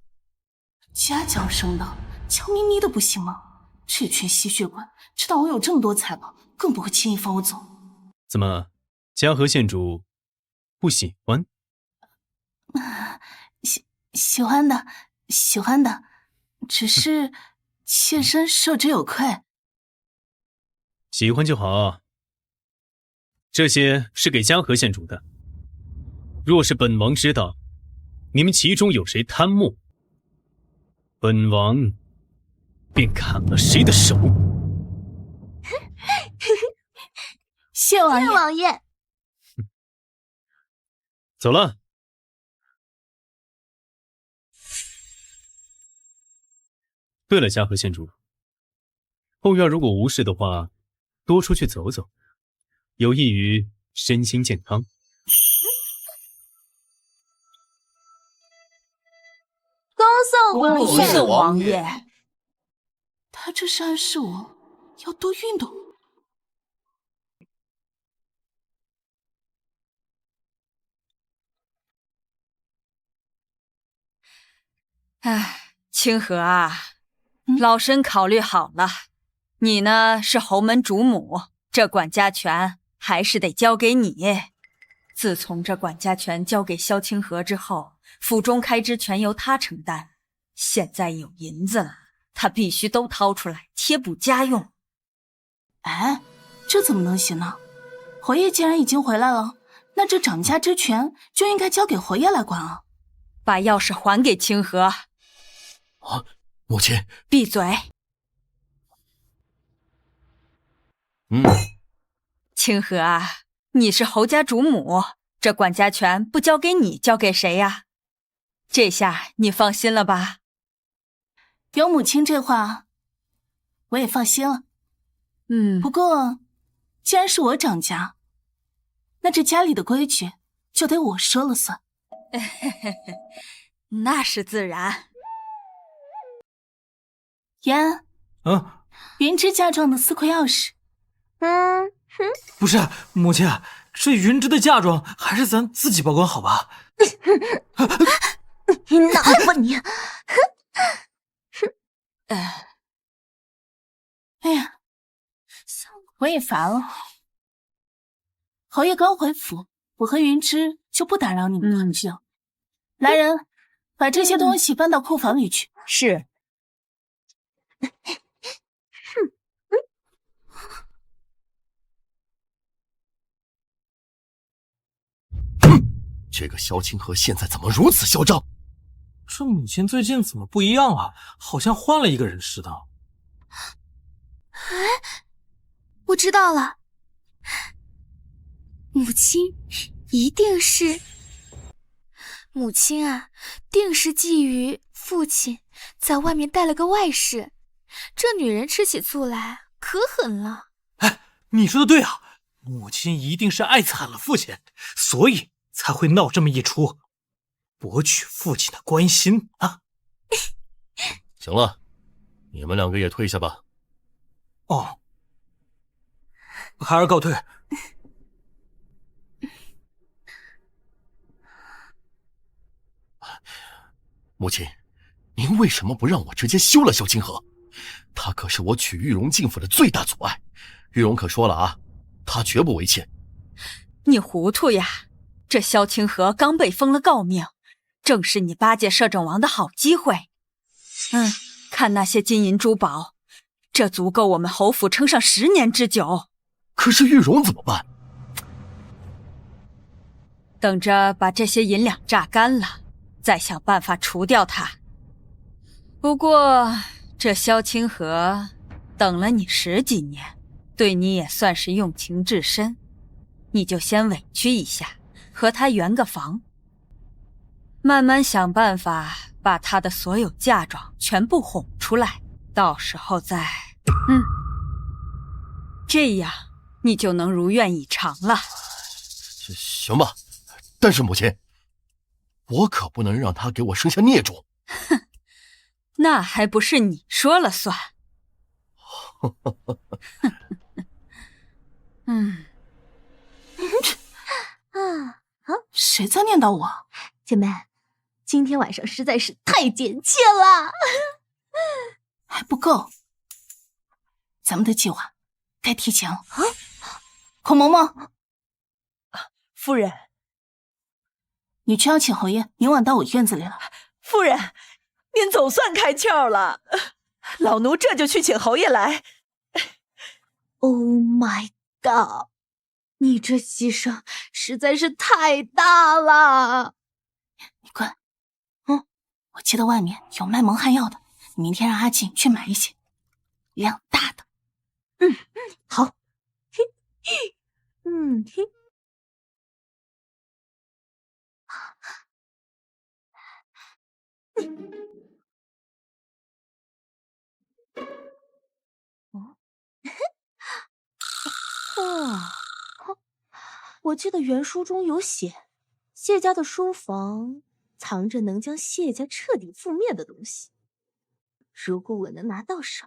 Speaker 3: 家教生的，悄咪咪的不行吗？这群吸血鬼知道我有这么多财宝，更不会轻易放我走。
Speaker 8: 怎么，嘉禾县主不喜欢？
Speaker 3: 喜欢的，只是妾身受之有愧。
Speaker 8: 喜欢就好。这些是给嘉禾县主的。若是本王知道你们其中有谁贪墨，本王便砍了谁的手。
Speaker 3: 谢王爷。
Speaker 2: 谢王爷。
Speaker 8: 走了。对了，嘉禾县主，后院如果无事的话，多出去走走，有益于身心健康。
Speaker 2: 恭送
Speaker 11: 王爷。
Speaker 3: 他这是暗示我要多运动。
Speaker 11: 唉，清河啊，老身考虑好了，你呢是侯门主母，这管家权还是得交给你。自从这管家权交给萧清河之后，府中开支全由他承担，现在有银子了，他必须都掏出来贴补家用。
Speaker 3: 哎，这怎么能行呢？侯爷既然已经回来了，那这掌家之权就应该交给侯爷来管啊。
Speaker 11: 把钥匙还给清河。
Speaker 6: 母亲，
Speaker 11: 闭嘴。清河啊，你是侯家主母，这管家权不交给你，交给谁呀？这下你放心了吧？
Speaker 3: 有母亲这话，我也放心了。不过，既然是我掌家，那这家里的规矩就得我说了算。
Speaker 11: 那是自然。
Speaker 3: 言，云芝嫁妆的私库钥匙。
Speaker 1: 不是，母亲，这云芝的嫁妆还是咱自己保管好吧？
Speaker 2: 你哪吧你！
Speaker 3: 哎呀，我也烦了。侯爷刚回府，我和云芝就不打扰你们团聚了。来人，把这些东西搬到库房里去。
Speaker 5: 是。
Speaker 6: 这个萧清河现在怎么如此嚣张？
Speaker 1: 这母亲最近怎么不一样啊？好像换了一个人似的。
Speaker 4: 我知道了，母亲一定是母亲啊，定是觊觎父亲在外面带了个外室，这女人吃起醋来可狠了。
Speaker 1: 哎，你说的对啊，母亲一定是爱惨了父亲，所以才会闹这么一出，博取父亲的关心啊。
Speaker 6: 行了，你们两个也退下吧。
Speaker 1: 哦，孩儿告退。
Speaker 6: 母亲，您为什么不让我直接休了萧清河？他可是我娶玉荣进府的最大阻碍。玉荣可说了啊，他绝不为妾。
Speaker 11: 你糊涂呀！这萧清河刚被封了诰命，正是你巴结摄政王的好机会。看那些金银珠宝，这足够我们侯府撑上10年之久。
Speaker 6: 可是玉荣怎么办？
Speaker 11: 等着把这些银两榨干了，再想办法除掉他。不过这萧清河等了你10几年，对你也算是用情至深，你就先委屈一下，和他圆个房，慢慢想办法把他的所有嫁妆全部哄出来，到时候再……这样你就能如愿以偿了。
Speaker 6: 行吧，但是母亲，我可不能让他给我生下孽种。
Speaker 11: 哼，那还不是你说了算。
Speaker 3: 谁在念叨我？
Speaker 2: 姐妹，今天晚上实在是太贱妾了，
Speaker 3: 还不够。咱们的计划该提前了。孔嬷嬷，
Speaker 5: 夫人，
Speaker 3: 你去邀请侯爷明晚到我院子里来。
Speaker 5: 夫人，您总算开窍了，老奴这就去请侯爷来。
Speaker 2: Oh my god！ 你这牺牲实在是太大了。
Speaker 3: 你滚！我记得外面有卖蒙汗药的，你明天让阿静去买一些，量大的。
Speaker 2: 好。我记得原书中有写，谢家的书房藏着能将谢家彻底覆灭的东西。如果我能拿到手，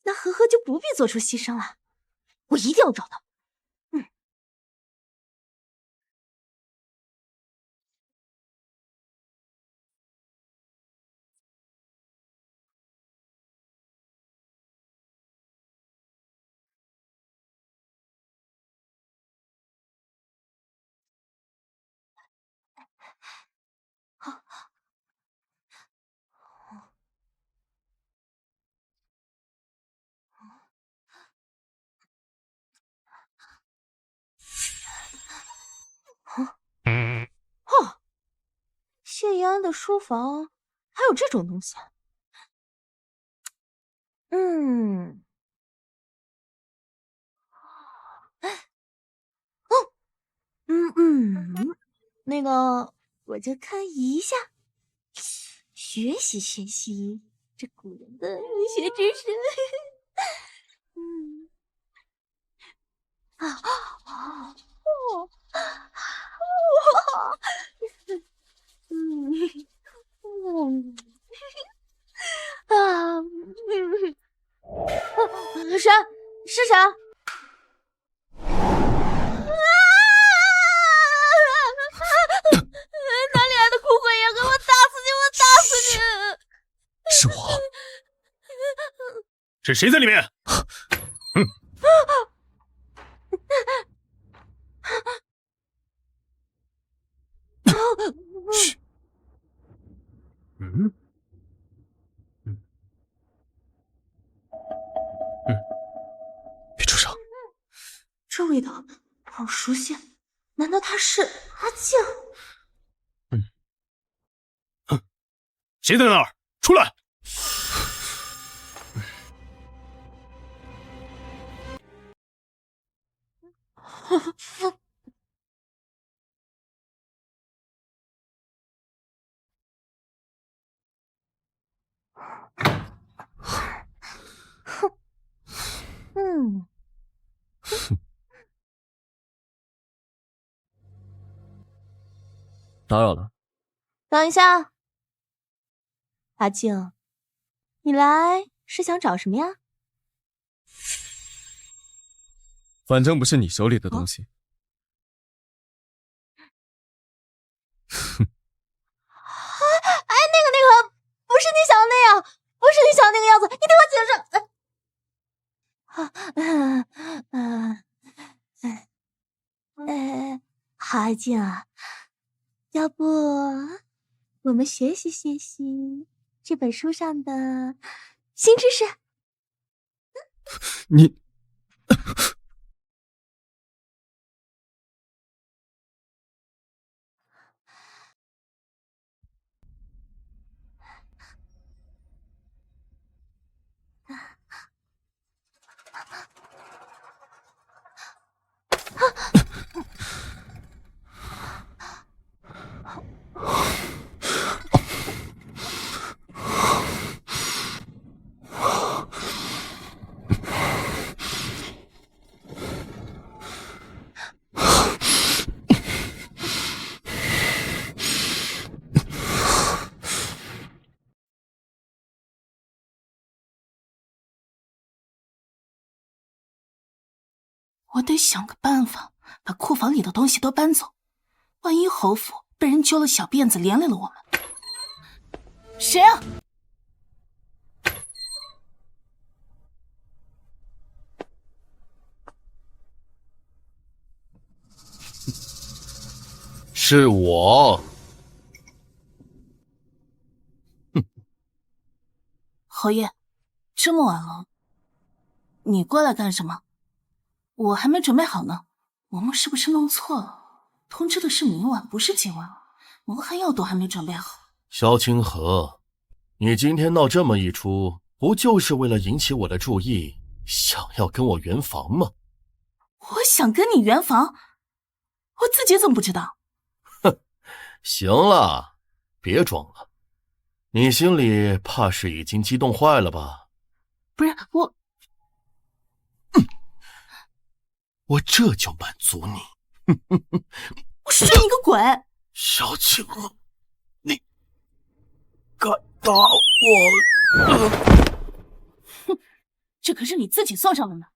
Speaker 2: 那和和就不必做出牺牲了。我一定要找到。谢延安的书房还有这种东西啊？那个我就看一下，学习学习这古人的医学知识。谁？是谁？哪里来的酷鬼呀！给我打死你！我打死你！
Speaker 8: 是我。
Speaker 7: 是谁在里面？
Speaker 8: 嘘。别出声。
Speaker 2: 这味道好熟悉，难道他是阿静？
Speaker 7: 谁在那儿？出来！
Speaker 9: 打扰了。
Speaker 2: 等一下，阿静，你来是想找什么呀？
Speaker 9: 反正不是你手里的东西。
Speaker 2: 那个，不是你想的那样，不是你想的那个样子，你听我解释。好，阿静啊，要不我们学习学习这本书上的新知识？
Speaker 9: 你。
Speaker 3: 我得想个办法把库房里的东西都搬走，万一侯府被人揪了小辫子连累了我们。谁啊？
Speaker 6: 是我。
Speaker 3: 侯爷，这么晚了，你过来干什么？我还没准备好呢。嬷嬷是不是弄错了？通知的是明晚，不是今晚。蒙汗药都还没准备好。
Speaker 6: 萧清河，你今天闹这么一出，不就是为了引起我的注意，想要跟我圆房吗？
Speaker 3: 我想跟你圆房？我自己怎么不知道？
Speaker 6: 哼，行了，别装了。你心里怕是已经激动坏了吧？
Speaker 3: 不是我，
Speaker 6: 我这就满足你。
Speaker 3: 我睡你个鬼！
Speaker 6: 萧清河，你敢打我？
Speaker 3: 哼，这可是你自己送上的呢。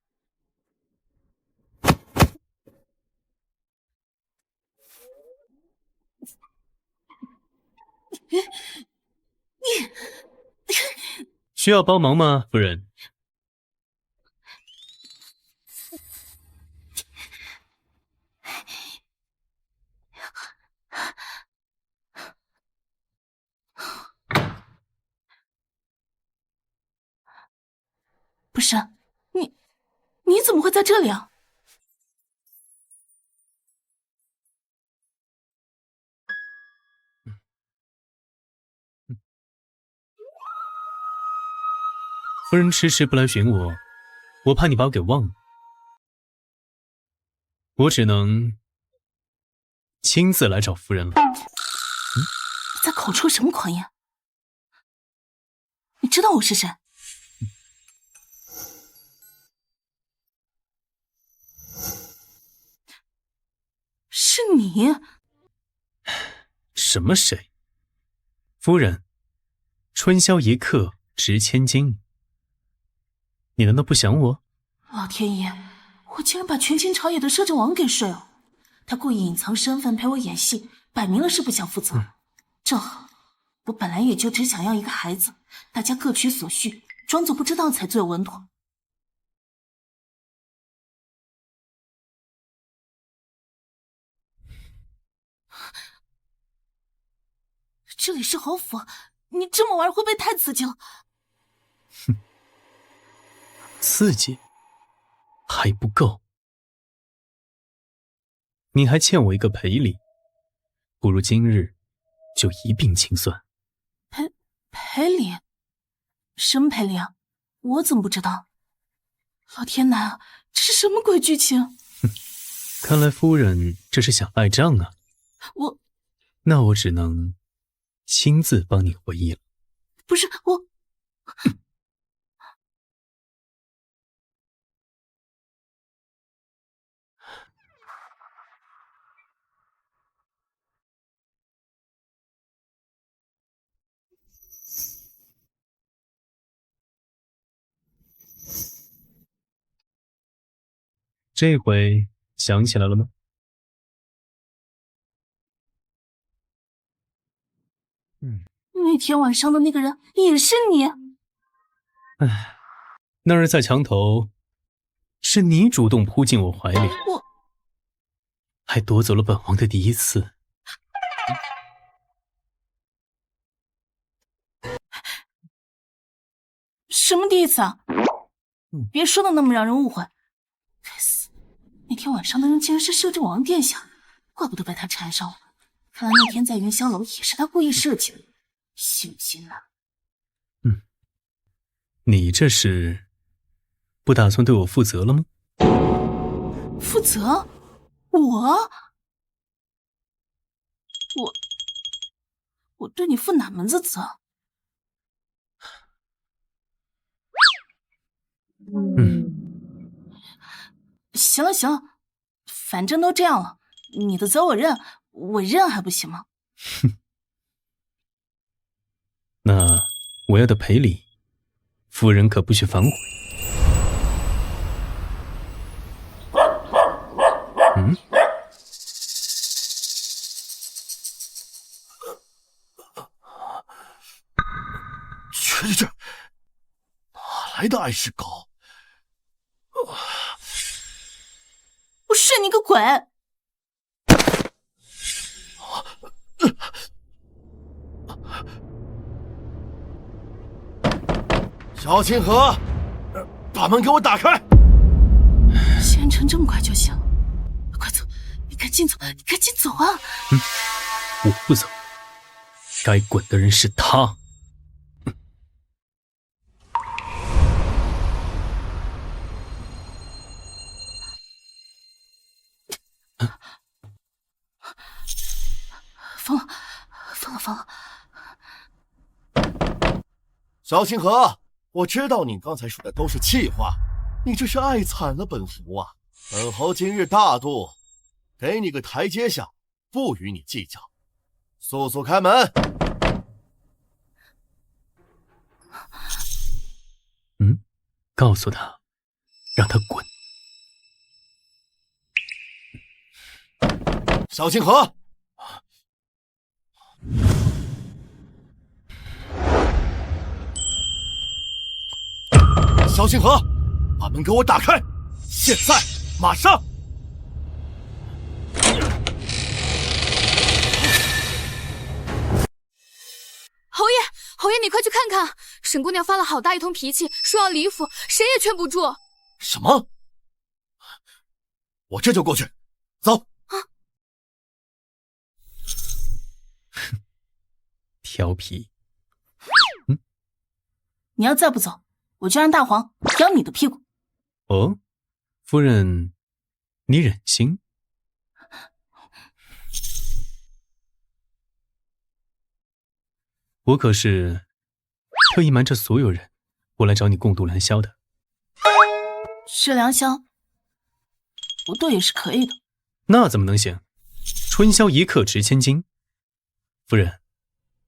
Speaker 8: 需要帮忙吗，夫人？
Speaker 3: 不是，你怎么会在这里啊？
Speaker 8: 夫人迟迟不来寻我，我怕你把我给忘了，我只能亲自来找夫人了。
Speaker 3: 你在口出什么狂言？你知道我是谁？是你？
Speaker 8: 什么谁？夫人，春宵一刻值千金。你难道不想我？
Speaker 3: 老天爷，我竟然把权倾朝野的摄政王给睡了！他故意隐藏身份陪我演戏，摆明了是不想负责。正好，我本来也就只想要一个孩子，大家各取所需，装作不知道才最稳妥。这里是侯府，你这么玩会不会太刺激了？
Speaker 8: 哼，刺激还不够，你还欠我一个赔礼，不如今日就一并清算。
Speaker 3: 赔礼？什么赔礼啊？我怎么不知道？老天奶，这是什么鬼剧情？
Speaker 8: 哼，看来夫人这是想赖账啊。那我只能亲自帮你回忆了。
Speaker 3: 不是我，
Speaker 8: 这回想起来了吗？
Speaker 3: 那天晚上的那个人也是你。
Speaker 8: 唉，那日在墙头，是你主动扑进我怀里，还夺走了本王的第一次。
Speaker 3: 什么第一次啊？别说的那么让人误会。该死，那天晚上的人竟然是摄政王殿下，怪不得被他缠上了。看来那天在云香楼也是他故意设计的，心机男。
Speaker 8: 你这是不打算对我负责了吗？
Speaker 3: 负责？我对你负哪门子责？行了行了，反正都这样了，你的责我认，我认还不行吗？
Speaker 8: 哼，那我要的赔礼，夫人可不许反悔。
Speaker 6: 这哪来的碍事膏？
Speaker 3: 我睡你个鬼！
Speaker 6: 萧清河，把门给我打开！
Speaker 3: 先成这么快就行了，快走！你赶紧走，你赶紧走啊！
Speaker 8: 我不走，该滚的人是他。
Speaker 3: 疯了！
Speaker 6: 萧清河，我知道你刚才说的都是气话，你这是爱惨了本侯啊！本侯今日大度，给你个台阶下，不与你计较。速速开门！
Speaker 8: 告诉他，让他滚。
Speaker 6: 萧清河，萧清河，把门给我打开！现在，马上！
Speaker 4: 侯爷，你快去看看，沈姑娘发了好大一通脾气，说要离府，谁也劝不住。
Speaker 6: 什么？我这就过去。走。
Speaker 8: 调皮。
Speaker 3: 你要再不走，我就让大黄咬你的屁股。
Speaker 8: 哦，夫人，你忍心？我可是特意瞒着所有人过来找你共度良宵的。
Speaker 3: 吃良宵，不对也是可以的。
Speaker 8: 那怎么能行？春宵一刻值千金。夫人，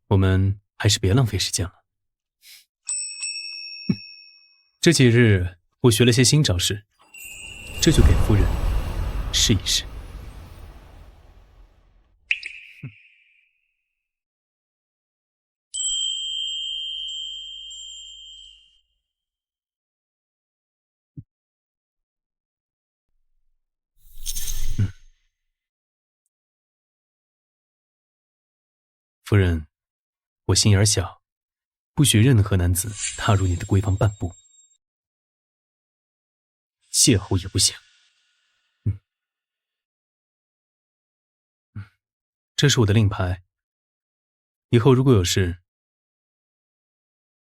Speaker 8: 我们还是别浪费时间了。这几日我学了些新招式，这就给夫人试一试。夫人，我心眼小，不许任何男子踏入你的闺房半步，邂逅也不行。这是我的令牌，以后如果有事，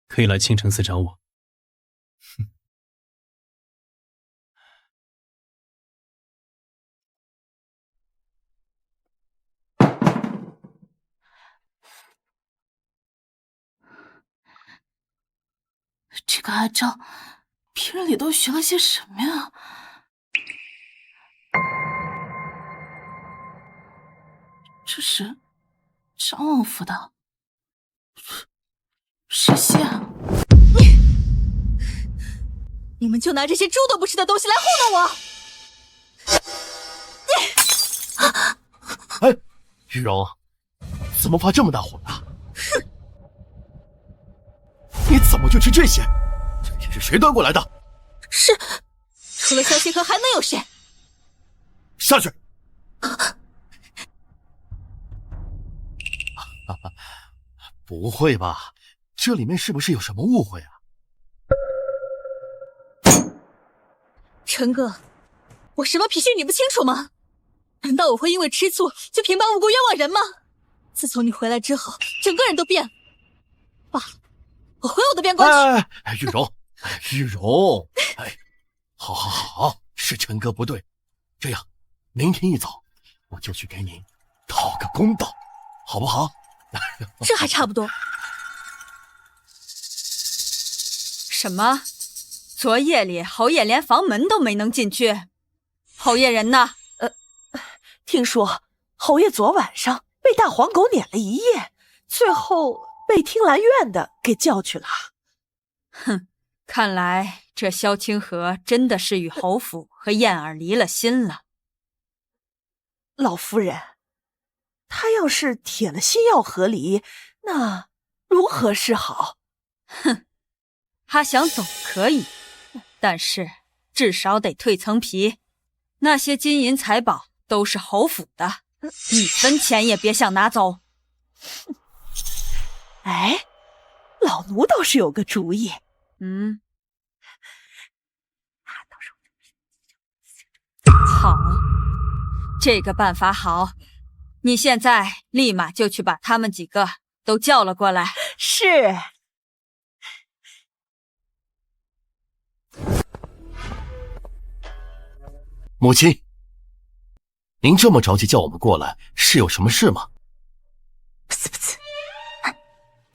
Speaker 8: 可以来青城寺找我。
Speaker 3: 这个阿昭，平日里都学了些什么呀？这是张王府的，谁谢啊？
Speaker 10: 你们就拿这些猪都不吃的东西来糊弄我！
Speaker 6: 哎，玉荣，怎么发这么大火呀？你怎么就吃这些？这是谁端过来的？
Speaker 10: 是，除了萧清河还能有谁？
Speaker 6: 下去！不会吧？这里面是不是有什么误会啊？
Speaker 10: 陈哥，我什么脾气你不清楚吗？难道我会因为吃醋就平白无故冤枉人吗？自从你回来之后，整个人都变了。罢了，我回我的边关去。
Speaker 6: 哎，玉荣，玉荣，哎，好，是陈哥不对。这样，明天一早我就去给你讨个公道，好不好？
Speaker 10: 这还差不多。
Speaker 11: 什么？昨夜里侯爷连房门都没能进去，侯爷人呢？
Speaker 5: 听说侯爷昨晚上被大黄狗撵了一夜，最后被听兰院的给叫去了。
Speaker 11: 哼，看来这萧清河真的是与侯府和燕儿离了心了。
Speaker 5: 老夫人，他要是铁了心要和离，那如何是好？
Speaker 11: 哼，他想走可以，但是至少得蜕层皮。那些金银财宝都是侯府的，一分钱也别想拿走。
Speaker 5: 哎，老奴倒是有个主意。
Speaker 11: 好，这个办法好。你现在立马就去把他们几个都叫了过来。
Speaker 5: 是。
Speaker 6: 母亲，您这么着急叫我们过来，是有什么事吗？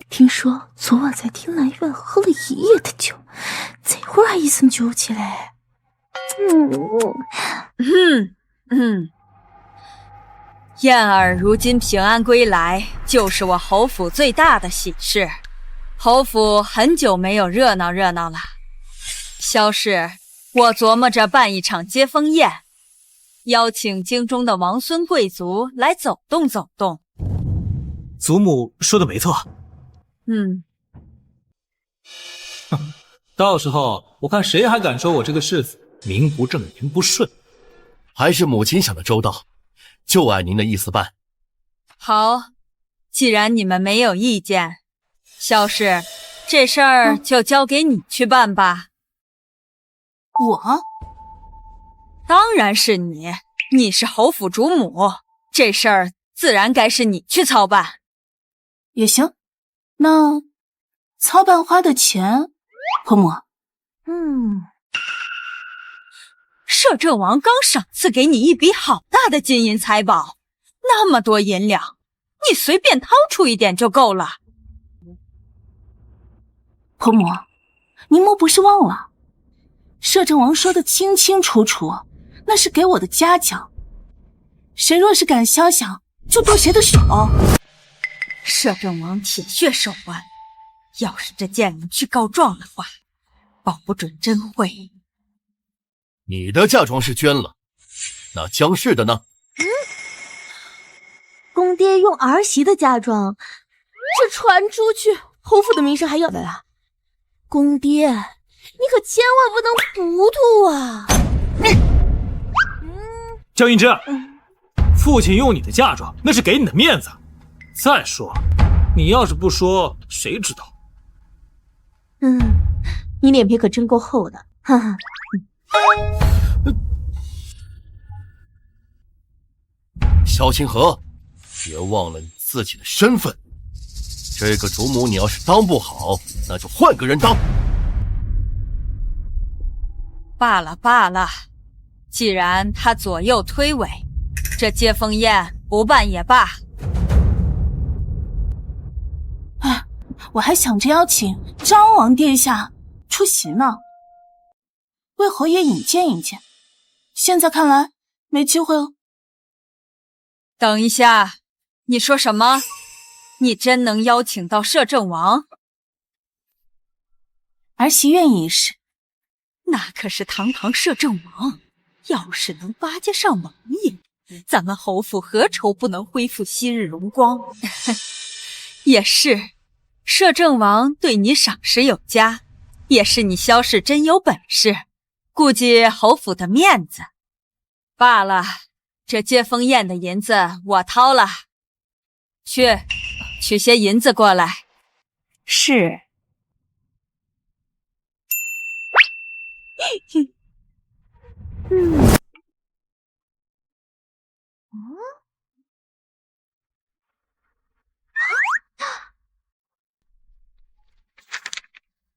Speaker 2: 听说昨晚在天兰院喝了一夜的酒，这会儿还一身酒气嘞。
Speaker 11: 燕儿如今平安归来，就是我侯府最大的喜事。侯府很久没有热闹了。萧氏，我琢磨着办一场接风宴，邀请京中的王孙贵族来走动走动。
Speaker 1: 祖母说的没错。到时候我看谁还敢说我这个世子名不正言不顺。
Speaker 6: 还是母亲想的周到，就按您的意思办。
Speaker 11: 好，既然你们没有意见，萧氏，这事儿就交给你去办吧。
Speaker 3: 我？
Speaker 11: 当然是你，你是侯府主母，这事儿自然该是你去操办。
Speaker 3: 也行，那操办花的钱，婆母。
Speaker 11: 摄政王刚赏赐给你一笔好大的金银财宝，那么多银两，你随便掏出一点就够了。
Speaker 3: 婆母，您莫不是忘了，摄政王说的清清楚楚，那是给我的嘉奖。谁若是敢肖想，就剁谁的手。
Speaker 11: 摄政王铁血手腕，要是这贱人去告状的话，保不准真会。
Speaker 6: 你的嫁妆是捐了，那江氏的呢？
Speaker 2: 公爹用儿媳的嫁妆，这传出去，侯府的名声还要的啦。公爹，你可千万不能糊涂啊！
Speaker 1: 江云之，父亲用你的嫁妆，那是给你的面子。再说了，你要是不说，谁知道？
Speaker 2: 你脸皮可真够厚的，哈哈。
Speaker 6: 萧清河，别忘了你自己的身份。这个主母你要是当不好，那就换个人当。
Speaker 11: 罢了，既然他左右推诿，这接风宴不办也罢。
Speaker 3: 我还想着邀请张王殿下出席呢，为侯爷引荐引荐，现在看来没机会了。
Speaker 11: 等一下，你说什么？你真能邀请到摄政王？
Speaker 3: 儿媳愿意一试。
Speaker 11: 那可是堂堂摄政王，要是能巴结上王爷，咱们侯府何愁不能恢复昔日荣光？也是，摄政王对你赏识有加，也是你萧氏真有本事，顾及侯府的面子。罢了，这接风宴的银子我掏了，取些银子过来。
Speaker 5: 是。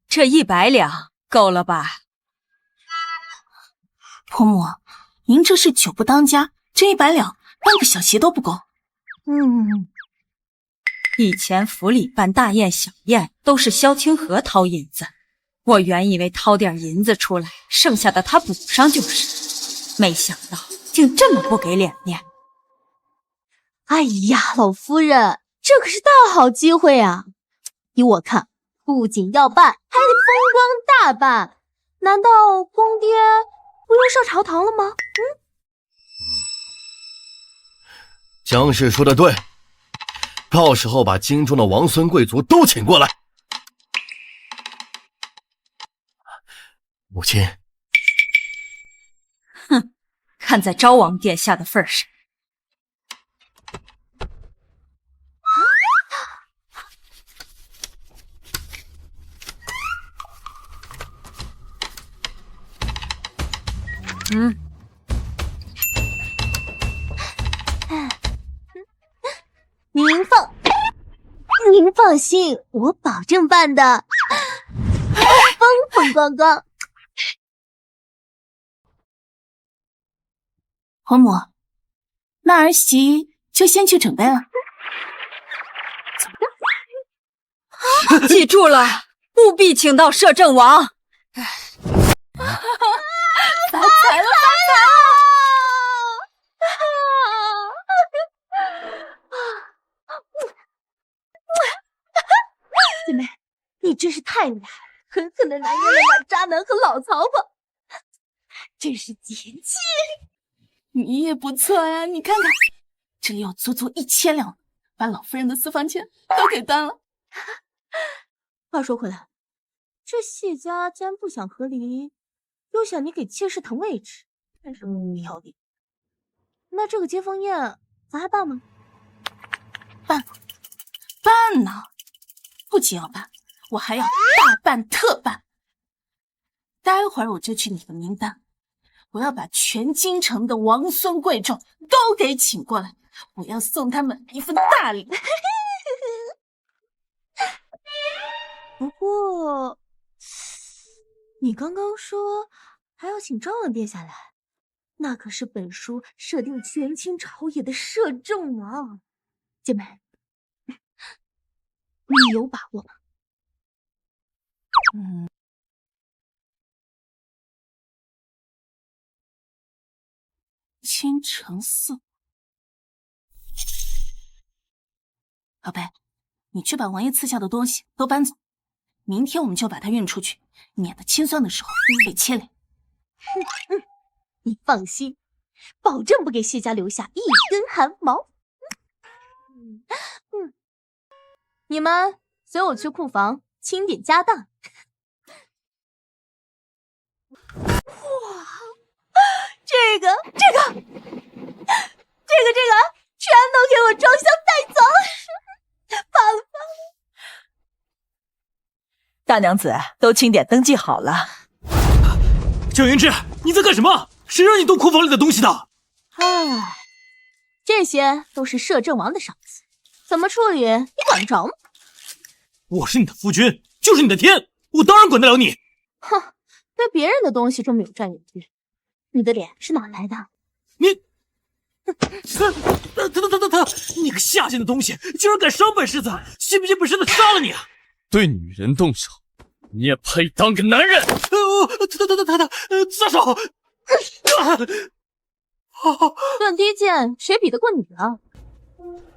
Speaker 11: 这100两够了吧？
Speaker 3: 婆母，您这是久不当家，这100两半个小鞋都不够。
Speaker 11: 以前府里办大宴小宴都是萧清河掏银子，我原以为掏点银子出来，剩下的他补上就是，没想到竟这么不给脸面。
Speaker 2: 哎呀，老夫人，这可是大好机会啊！依我看，不仅要办，还得风光大办。难道公爹不用上朝堂了吗？
Speaker 6: 江氏说的对，到时候把京中的王孙贵族都请过来。母亲，
Speaker 11: 哼，看在昭王殿下的份上。
Speaker 2: 您放心，我保证办的风风光光。
Speaker 3: 皇母，那儿媳就先去准备了。
Speaker 11: 记住了，务必请到摄政王。
Speaker 3: 发财了，发财了！
Speaker 2: 姐妹，你真是太厉害了，狠狠的拿捏了那渣男和老曹婆，真是节气。
Speaker 3: 你也不错呀，你看看，这里有足足1000两，把老夫人的私房钱都给端了。
Speaker 2: 话说回来，这谢家既然不想和离，又想你给妾室腾位置，真是无挑剔。那这个接风宴咱还办吗？
Speaker 3: 办呢，不仅要办，我还要大办特办。待会儿我就去拟个名单，我要把全京城的王孙贵胄都给请过来，我要送他们一份大礼。
Speaker 2: 不过，你刚刚说还要请昭王殿下来，那可是本书设定权倾朝野的摄政王，姐妹，你有把握吗？
Speaker 3: 青城寺，宝贝，你去把王爷赐下的东西都搬走，明天我们就把它运出去，免得清算的时候被牵连。
Speaker 2: 你放心，保证不给谢家留下一根汗毛。你们随我去库房清点家当。哇，这个，全都给我装箱带走！罢了。
Speaker 5: 大娘子都清点登记好了。
Speaker 1: 江云芝，你在干什么？谁让你动库房里的东西的？
Speaker 2: 唉，这些都是摄政王的赏赐，怎么处理你管得着吗？
Speaker 1: 我是你的夫君，就是你的天，我当然管得了你。
Speaker 2: 哼，对别人的东西这么有占有欲，你的脸是哪来的？
Speaker 1: 你，他，你个下贱的东西，竟然敢伤本世子，信不信本世子杀了你啊！
Speaker 9: 对女人动手，你也配当个男人？
Speaker 1: 撒手！
Speaker 2: 论低贱，谁比得过你啊？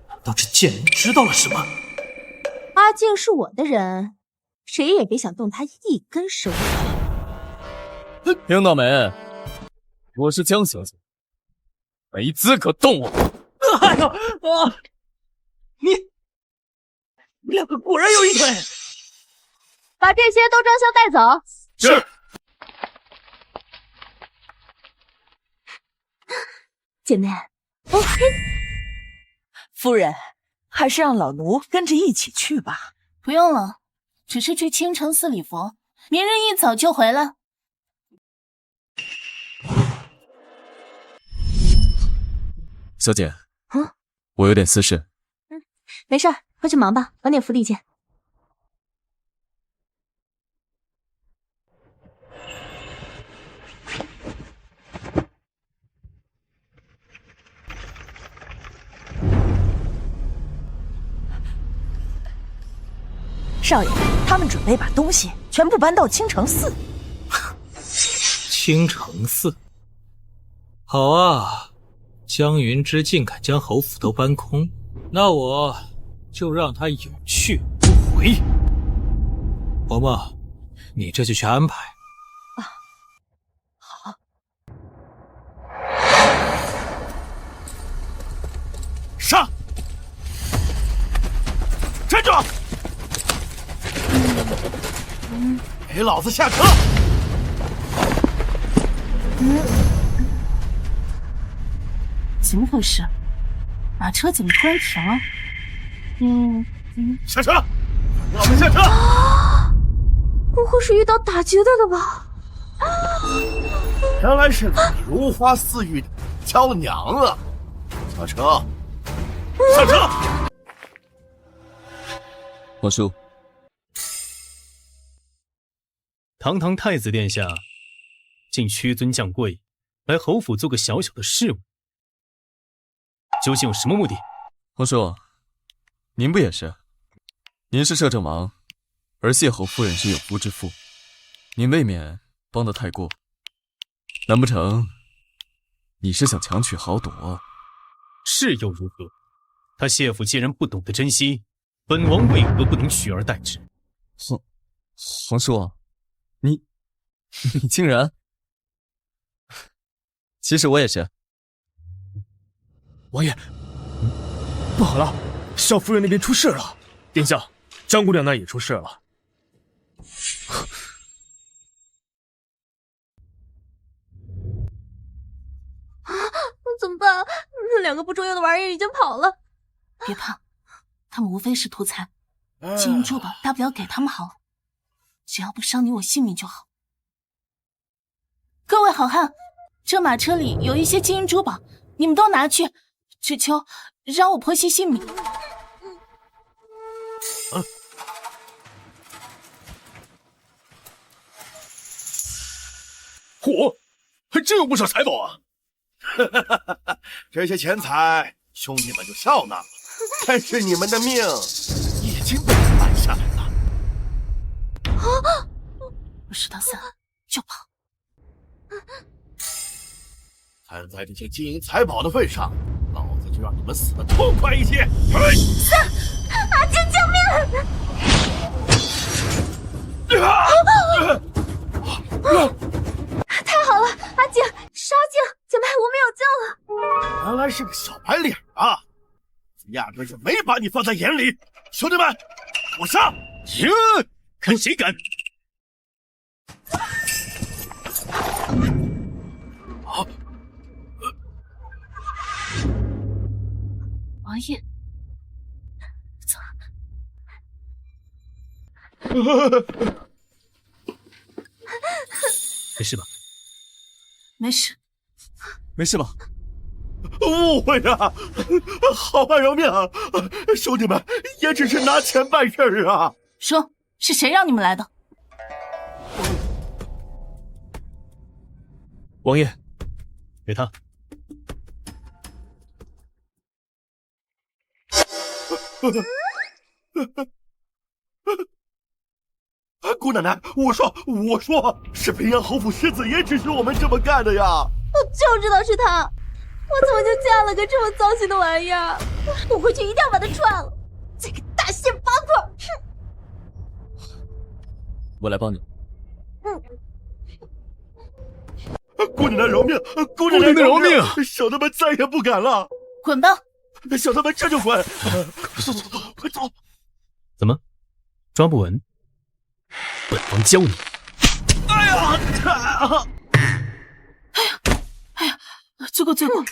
Speaker 1: 难道这贱人知道了什么？
Speaker 2: 阿静是我的人，谁也别想动他一根手指。
Speaker 9: 听到没？我是江小姐，没资格动我。
Speaker 1: 哎呦啊！你两个果然有一腿。
Speaker 2: 把这些都装箱带走。
Speaker 1: 是。
Speaker 2: 姐妹，
Speaker 5: 夫人，还是让老奴跟着一起去吧。
Speaker 3: 不用了，只是去青城寺礼佛，明日一早就回来。
Speaker 9: 小姐，我有点私事。
Speaker 2: 没事，快去忙吧，晚点府里见。
Speaker 5: 少爷，他们准备把东西全部搬到青城寺。
Speaker 1: 青城寺，好啊！江云芝竟敢将侯府都搬空，那我就让他有去无回。嬷嬷，你这就去安排。
Speaker 5: 好。
Speaker 6: 上！站住！给老子下车！
Speaker 3: 怎么回事？马车怎么突然停了？
Speaker 6: 下车！我们下车！
Speaker 2: 不会是遇到打劫的了吧？
Speaker 6: 原来是如花似玉的娇娘啊！下车！下车！
Speaker 9: 皇叔，
Speaker 8: 堂堂太子殿下，竟屈尊降贵，来侯府做个小小的事务，究竟有什么目的？
Speaker 9: 皇叔，您不也是？您是摄政王，而谢侯夫人是有夫之妇，您未免帮得太过。难不成你是想强取豪夺？
Speaker 8: 是又如何？他谢府既然不懂得珍惜，本王为何不能取而代之？
Speaker 9: 皇叔，你竟然……其实我也是。
Speaker 7: 王爷，不好了，萧夫人那边出事了。殿下，张姑娘那也出事了。
Speaker 2: 怎么办？那两个不中用的玩意儿已经跑了。
Speaker 3: 别怕，他们无非是图财，金银珠宝大不了给他们好了，只要不伤你我性命就好。各位好汉，这马车里有一些金银珠宝，你们都拿去，只求饶我婆媳性命。
Speaker 6: 嚯，还真有不少财宝啊！这些钱财，兄弟们就笑纳了。但是你们的命已经被我拦下来了。
Speaker 3: 我数到3就跑。
Speaker 6: 看在这些金银财宝的份上，老子就让你们死得痛快一些。
Speaker 2: 3，阿金救命！太好了，阿景，是阿景，姐妹，我们有救了。
Speaker 6: 原来是个小白脸啊！压根就没把你放在眼里。兄弟们，我上！
Speaker 8: 停！看谁敢！
Speaker 3: 王爷，走。
Speaker 8: 没事吧？
Speaker 3: 没事。
Speaker 9: 没事吧？
Speaker 6: 误会啊！好汉饶命啊！兄弟们也只是拿钱办事儿啊！
Speaker 3: 说，是谁让你们来的？
Speaker 7: 王爷，
Speaker 8: 给他。
Speaker 6: 姑奶奶，我说，是平阳侯府世子爷指使我们这么干的呀！
Speaker 2: 我就知道是他，我怎么就嫁了个这么糟心的玩意儿？我回去一定要把他串了，这个大卸八块！
Speaker 9: 我来帮你。
Speaker 6: 姑奶奶饶命！姑奶奶饶命！小的们再也不敢了。
Speaker 3: 滚吧！
Speaker 6: 小的们这就滚！走，快走！
Speaker 8: 怎么，抓不稳？本王教你！
Speaker 6: 哎呀！
Speaker 3: 罪过！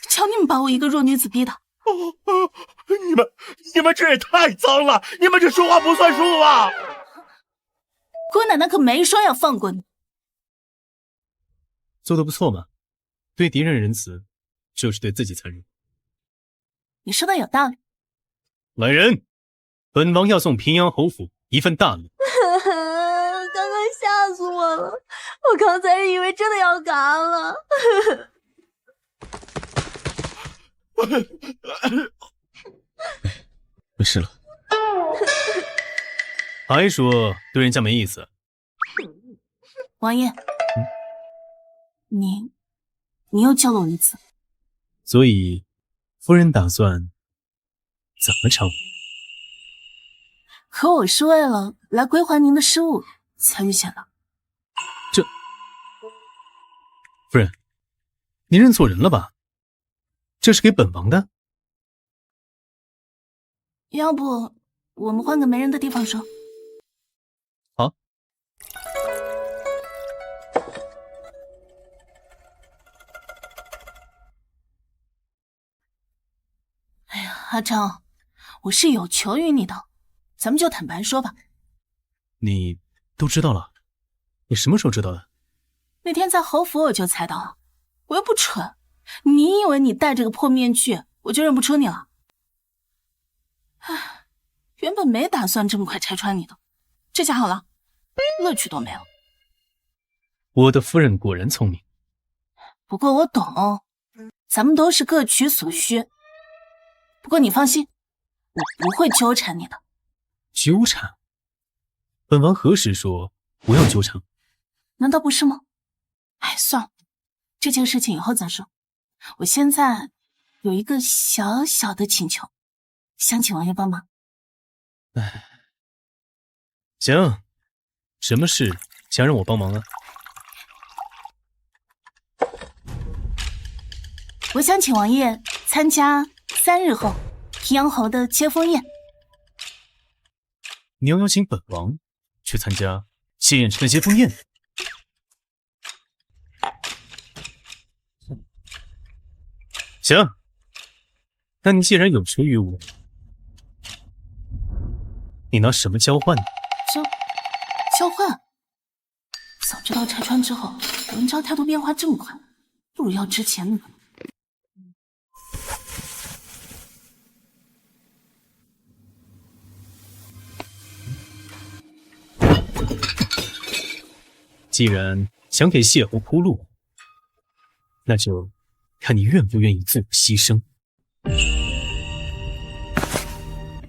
Speaker 3: 瞧你们把我一个弱女子逼的！
Speaker 6: 你们这也太脏了！你们这说话不算数啊！
Speaker 3: 姑奶奶可没说要放过你。
Speaker 8: 做得不错嘛，对敌人仁慈，就是对自己残忍。
Speaker 3: 你说的有道理。
Speaker 8: 来人，本王要送平阳侯府一份大礼。
Speaker 2: 刚刚吓死我了，我刚才以为真的要嘎了。
Speaker 9: 没事了。
Speaker 8: 还说对人家没意思。
Speaker 3: 王爷，你又救了我一次，
Speaker 8: 所以夫人打算怎么偿我？
Speaker 3: 可我是为了来归还您的失误才遇见的。
Speaker 8: 这，夫人，您认错人了吧？这是给本王的。
Speaker 3: 要不我们换个没人的地方说。
Speaker 8: 好。
Speaker 3: 阿章，我是有求于你的，咱们就坦白说吧。
Speaker 8: 你都知道了？你什么时候知道的？
Speaker 3: 那天在侯府我就猜到了，我又不蠢，你以为你戴这个破面具我就认不出你了？唉，原本没打算这么快拆穿你的，这下好了，乐趣都没了。
Speaker 8: 我的夫人果然聪明。
Speaker 3: 不过我懂，咱们都是各取所需。不过你放心，我不会纠缠你的。
Speaker 8: 纠缠？本王何时说不要纠缠？
Speaker 3: 难道不是吗？哎，算了，这件事情以后再说。我现在有一个小小的请求，想请王爷帮忙。
Speaker 8: 哎，行，什么事想让我帮忙啊？
Speaker 3: 我想请王爷参加3日后平阳侯的接风宴。
Speaker 8: 你要邀请本王去参加谢衍琛的接风宴？行，那你既然有求于我，你拿什么交换呢？
Speaker 3: 交换？早知道拆穿之后文昭态度变化这么快，不如要之前那个。
Speaker 8: 既然想给谢侯铺路，那就看你愿不愿意自我牺牲。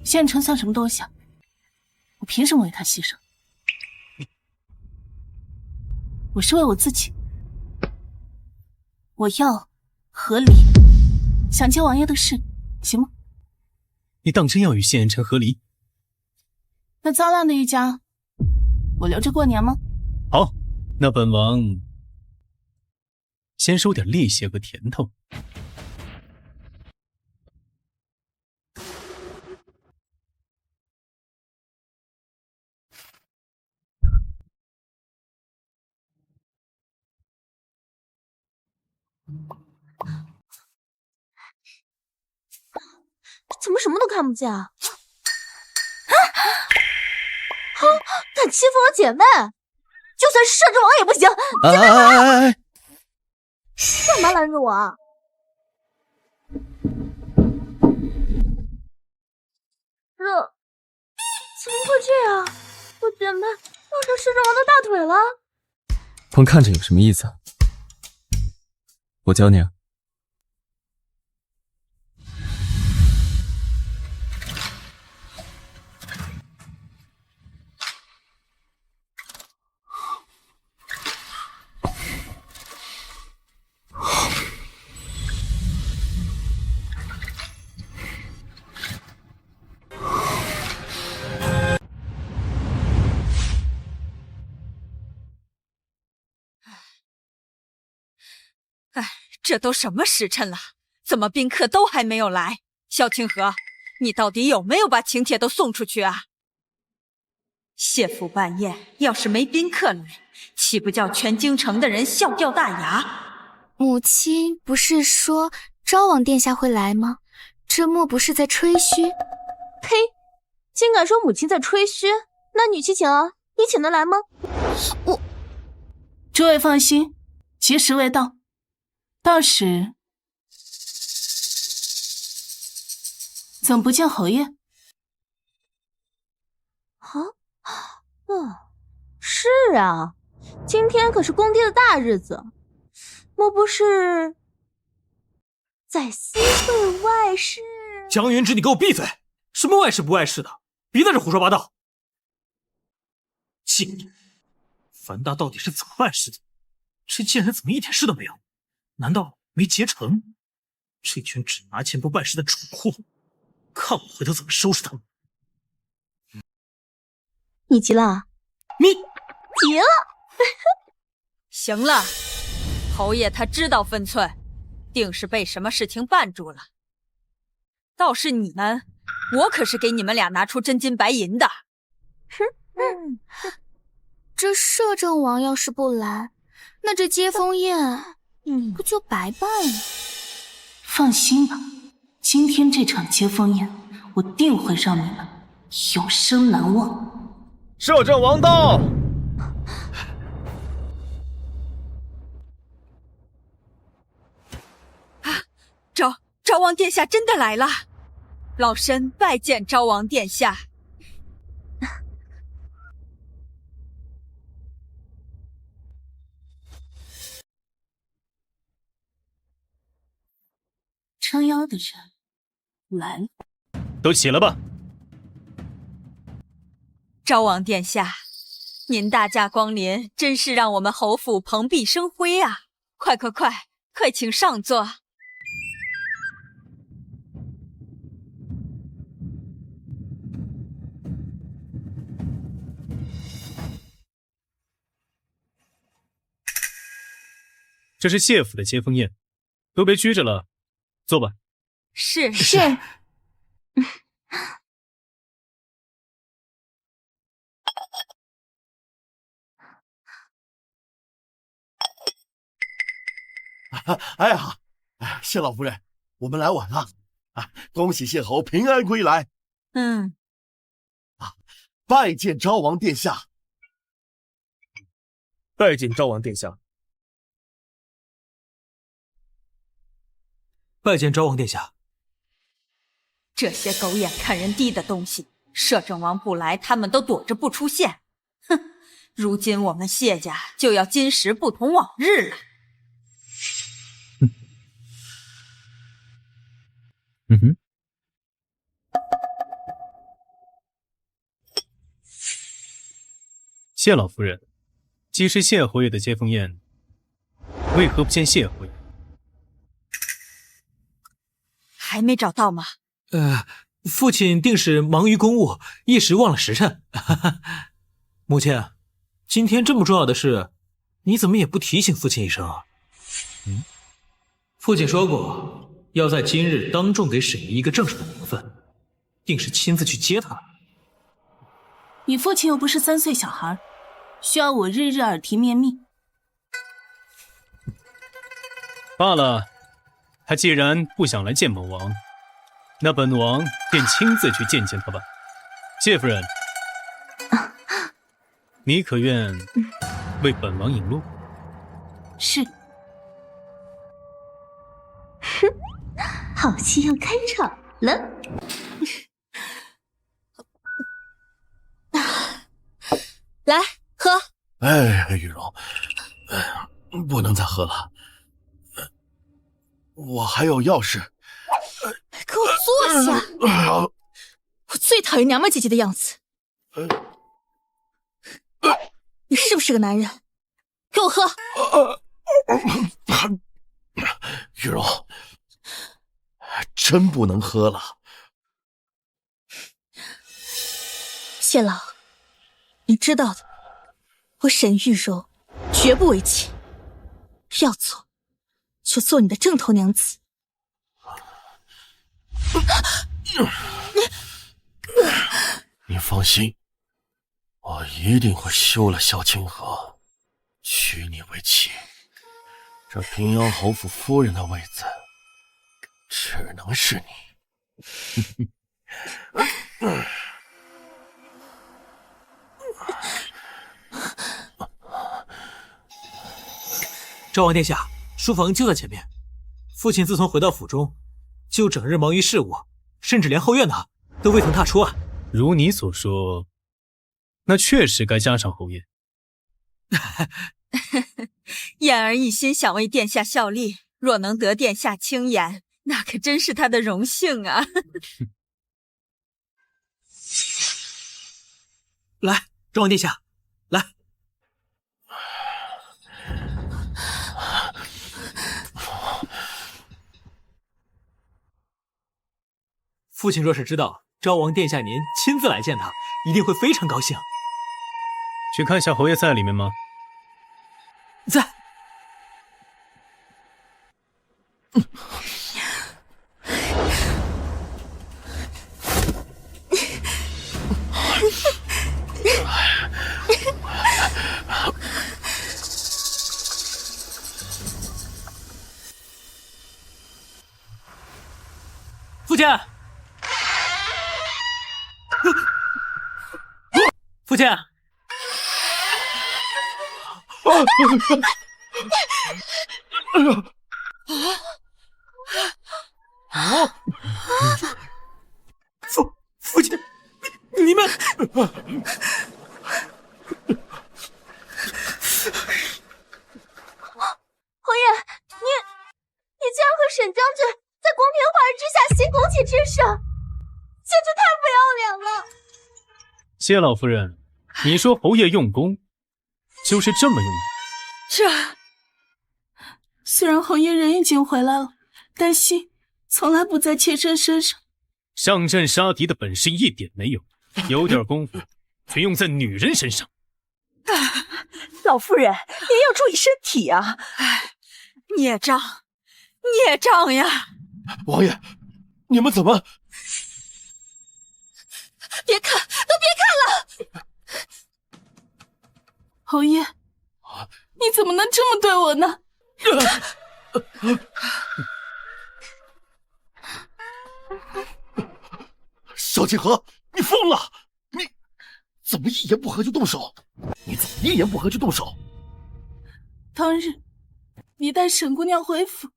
Speaker 3: 谢衍琛算什么东西啊？我凭什么为他牺牲？我是为我自己。我要和离，想接王爷的事，行吗？
Speaker 8: 你当真要与谢衍琛和离？
Speaker 3: 那糟烂的一家，我留着过年吗？
Speaker 8: 好，那本王先收点利息和甜头。
Speaker 2: 怎么什么都看不见啊？敢欺负我姐妹，就算是摄政王也不行！姐妹花，干嘛拦着我啊？怎么会这样？我姐妹抱上摄政王的大腿了？
Speaker 9: 光看着有什么意思啊？我教你啊。
Speaker 11: 哎，这都什么时辰了，怎么宾客都还没有来？萧清河，你到底有没有把请帖都送出去啊？谢府办宴要是没宾客来，岂不叫全京城的人笑掉大牙？
Speaker 4: 母亲不是说昭王殿下会来吗？这莫不是在吹嘘？
Speaker 2: 呸！竟敢说母亲在吹嘘？那你去请啊，你请得来吗？
Speaker 3: 诸位放心，吉时未到，到时怎么不见侯爷？
Speaker 2: 是啊，今天可是公爹的大日子，莫不是在私会外事？
Speaker 1: 江云芝，你给我闭嘴！什么外事不外事的，别在这胡说八道！贱人，樊大到底是怎么办事的？这贱人怎么一点事都没有？难道没结成？这群只拿钱不办事的蠢货，看我回头怎么收拾他们！
Speaker 2: 你急了啊？
Speaker 1: 你
Speaker 2: 急了？
Speaker 11: 行了，侯爷他知道分寸，定是被什么事情绊住了。倒是你们，我可是给你们俩拿出真金白银的。
Speaker 4: 这摄政王要是不来，那这接风宴不就白办了？
Speaker 3: 放心吧，今天这场接风宴，我定会让你们永生难忘。
Speaker 7: 摄政王到！
Speaker 11: 昭王殿下真的来了，老身拜见昭王殿下。
Speaker 3: 撑腰的人来了，
Speaker 8: 都起来吧。
Speaker 11: 昭王殿下，您大驾光临，真是让我们侯府蓬荜生辉啊！快请上座。
Speaker 8: 这是谢府的接风宴，都别拘着了，坐吧。
Speaker 11: 是。
Speaker 6: 哎呀，谢老夫人，我们来晚了啊！恭喜谢侯平安归来。拜见昭王殿下。
Speaker 7: 拜见昭王殿下。
Speaker 1: 拜见昭王殿下。
Speaker 11: 这些狗眼看人低的东西，摄政王不来，他们都躲着不出现。哼，如今我们谢家就要今时不同往日了。
Speaker 8: 谢老夫人，既是谢侯爷的接风宴，为何不见谢侯爷？
Speaker 11: 还没找到吗？
Speaker 1: 父亲定是忙于公务，一时忘了时辰。母亲，今天这么重要的事，你怎么也不提醒父亲一声啊？父亲说过，要在今日当众给沈姨一个正式的名分，定是亲自去接她。
Speaker 3: 你父亲又不是3岁小孩，需要我日日耳提面命。
Speaker 8: 罢了，他既然不想来见本王，那本王便亲自去见见他吧。谢夫人，你可愿为本王引路？
Speaker 3: 是。
Speaker 2: 哼，好戏要开场了。
Speaker 10: 来喝。
Speaker 6: 哎，玉荣，不能再喝了，我还有要事。
Speaker 10: 给我坐下！我最讨厌娘们姐姐的样子。你是不是个男人？给我喝！
Speaker 6: 玉荣，真不能喝了。
Speaker 10: 谢老，你知道的，我沈玉柔绝不为妾，要做就做你的正头娘子。
Speaker 6: 你放心，我一定会休了萧清河，娶你为妻。这平阳侯府夫人的位子，只能是你。
Speaker 1: 昭王殿下，书房就在前面。父亲自从回到府中，就整日忙于事务，甚至连后院呢都未曾踏出啊。
Speaker 8: 如你所说，那确实该加上侯爷。
Speaker 11: 燕儿一心想为殿下效力，若能得殿下青眼，那可真是他的荣幸啊！
Speaker 1: 来，昭王殿下，来。父亲若是知道昭王殿下您亲自来见他，一定会非常高兴。
Speaker 8: 去看下侯爷在里面吗？
Speaker 1: 在。父亲。父亲，你们，
Speaker 2: 侯爷，你竟然和沈将军在光天化日之下行苟且之事，简直太不要脸了！
Speaker 8: 谢老夫人，你说侯爷用功，就是这么用功。
Speaker 3: 虽然侯爷人已经回来了，但心从来不在妾身身上。
Speaker 8: 上阵杀敌的本事一点没有，有点功夫却用在女人身上。
Speaker 5: 老夫人，您要注意身体啊！
Speaker 11: 孽障呀！
Speaker 6: 王爷，你们怎么？
Speaker 10: 别看，都别看了！
Speaker 3: 侯爷，你怎么能这么对我呢？
Speaker 6: 萧清河，你疯了！你怎么一言不合就动手？
Speaker 3: 当日你带沈姑娘回府，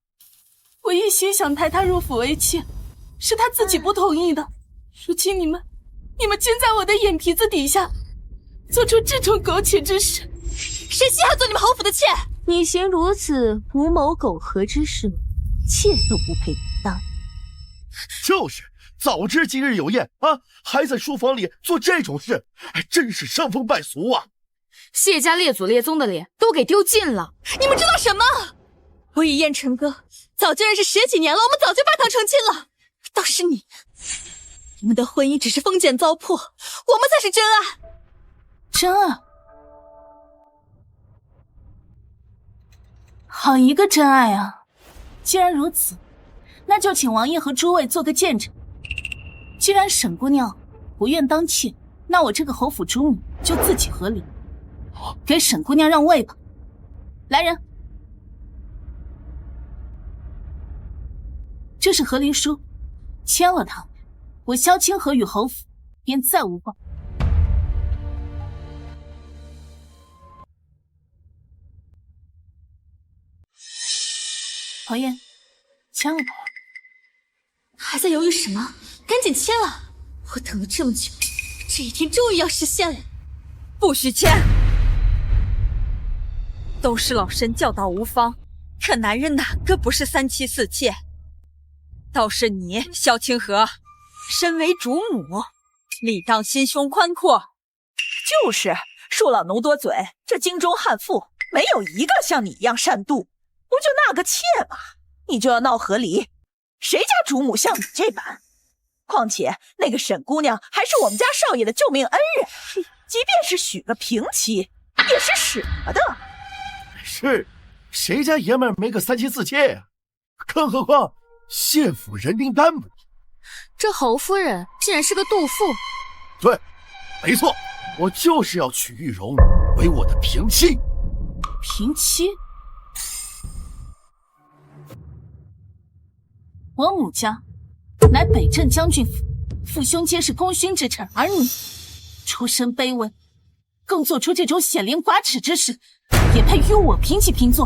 Speaker 3: 我一心想抬她入府为妾，是她自己不同意的。如今你们竟在我的眼皮子底下做出这种苟且之事，
Speaker 10: 谁稀罕做你们侯府的妾？
Speaker 2: 你行如此图谋苟合之事，妾都不配当。
Speaker 6: 就是，早知今日有宴啊，还在书房里做这种事，真是伤风败俗啊！
Speaker 4: 谢家列祖列宗的脸都给丢尽了。
Speaker 10: 你们知道什么？我与燕晨哥早就认识10几年了，我们早就拜堂成亲了。倒是你们的婚姻只是封建糟粕，我们才是真爱。
Speaker 3: 真爱？好一个真爱啊！既然如此，那就请王爷和诸位做个见证。既然沈姑娘不愿当妾，那我这个侯府主母就自己合理，给沈姑娘让位吧。来人，这是和离书，签了它，我萧清河与侯府便再无挂。侯爷，签了吧。
Speaker 10: 还在犹豫什么？赶紧签了！我等了这么久，这一天终于要实现了。
Speaker 11: 不许签！都是老身教导无方，可男人哪个不是3妻4妾？倒是你，萧清河，身为主母，理当心胸宽阔。
Speaker 5: 就是，恕老奴多嘴，这京中悍妇没有一个像你一样善妒。不就那个妾吗？你就要闹和离？谁家主母像你这般？况且那个沈姑娘还是我们家少爷的救命恩人，即便是许个平妻，也是使得的。
Speaker 6: 是，谁家爷们没个3妻4妾呀？更何况谢府人丁单薄。
Speaker 4: 这侯夫人竟然是个妒妇。
Speaker 6: 对，没错，我就是要娶玉容为我的平妻。
Speaker 3: 平妻？我母家乃北镇将军府，父兄皆是功勋之臣，而你出身卑微，更做出这种显廉寡耻之事，也配与我平起平坐？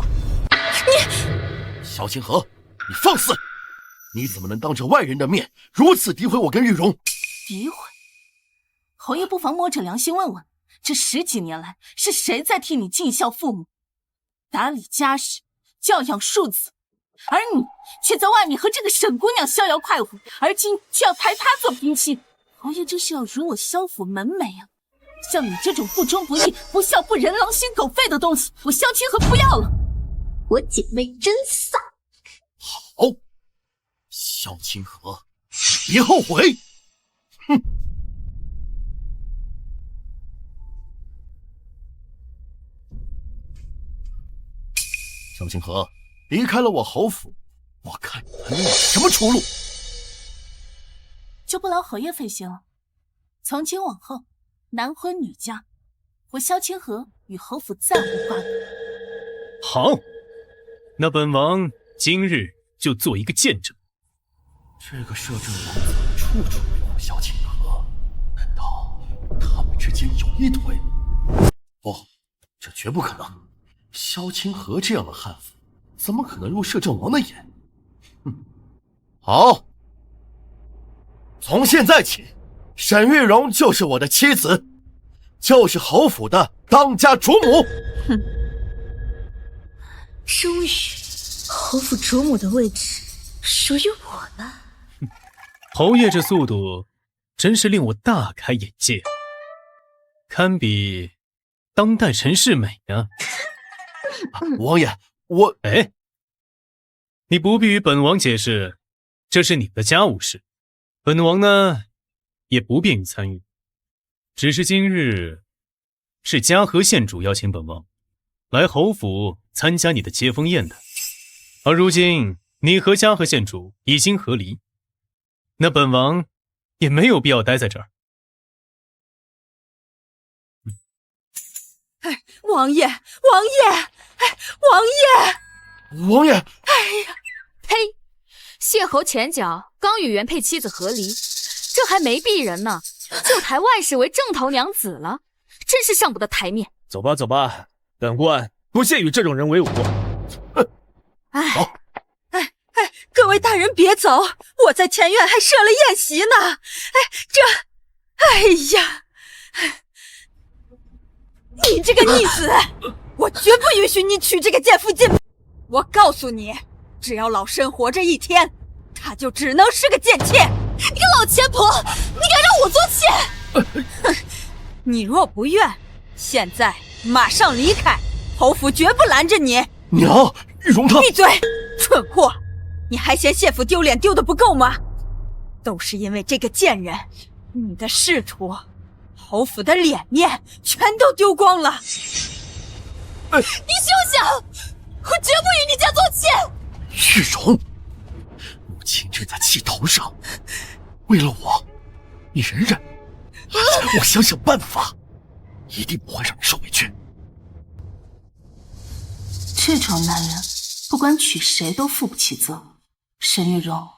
Speaker 6: 你萧清河，你放肆！你怎么能当着外人的面如此诋毁我跟玉容？
Speaker 3: 诋毁？侯爷不妨摸着良心问问，这10几年来是谁在替你尽孝父母，打理家事，教养庶子？而你却在外面和这个沈姑娘逍遥快活，而今却要抬她做平妻，侯爷这是要辱我萧府门楣啊！像你这种不忠不义、不孝不仁、狼心狗肺的东西，我萧清河不要了。
Speaker 2: 我姐妹真飒。
Speaker 6: 好，萧清河，别后悔！哼！萧清河。离开了我侯府，我看你还能有什么出路？
Speaker 3: 就不劳侯爷费心了。从今往后，男婚女嫁，我萧清河与侯府再无瓜葛。
Speaker 8: 好，那本王今日就做一个见证。
Speaker 6: 这个摄政王子处处维护萧清河，难道他们之间有劈腿？不，这绝不可能。萧清河这样的悍妇，怎么可能入摄政王的眼？哼！好，从现在起，沈玉荣就是我的妻子，就是侯府的当家主母。
Speaker 2: 哼，终于，侯府主母的位置属于我了。
Speaker 8: 侯爷这速度，真是令我大开眼界，堪比当代陈世美啊！
Speaker 6: 王爷，我……
Speaker 8: 哎，你不必与本王解释，这是你的家务事，本王呢也不便于参与。只是今日是嘉禾县主邀请本王来侯府参加你的接风宴的，而如今你和嘉禾县主已经和离，那本王也没有必要待在这儿。
Speaker 11: 哎，王爷，王爷，哎，王爷，
Speaker 6: 王爷！
Speaker 11: 哎呀，
Speaker 4: 呸！谢侯前脚刚与原配妻子和离，这还没避人呢，就抬万氏为正头娘子了，真是上不得台面。
Speaker 7: 走吧，走吧，本官不屑与这种人为伍。
Speaker 11: 哎，各位大人别走，我在前院还设了宴席呢。哎呀，你这个逆子，我绝不允许你娶这个贱妇进门。我告诉你，只要老身活着一天，她就只能是个贱妾。你个老钱婆，你敢让我做妾？哼！你若不愿，现在马上离开，侯府绝不拦着你。
Speaker 6: 娘，玉容她……
Speaker 11: 闭嘴，蠢货！你还嫌谢府丢脸丢得不够吗？都是因为这个贱人，你的仕途，侯府的脸面全都丢光了。你休想！我绝不与你家做妾！
Speaker 6: 玉容，母亲正在气头上，为了我，你忍忍，我想想办法，一定不会让你受委屈。
Speaker 3: 这种男人，不管娶谁都负不起责。沈玉荣，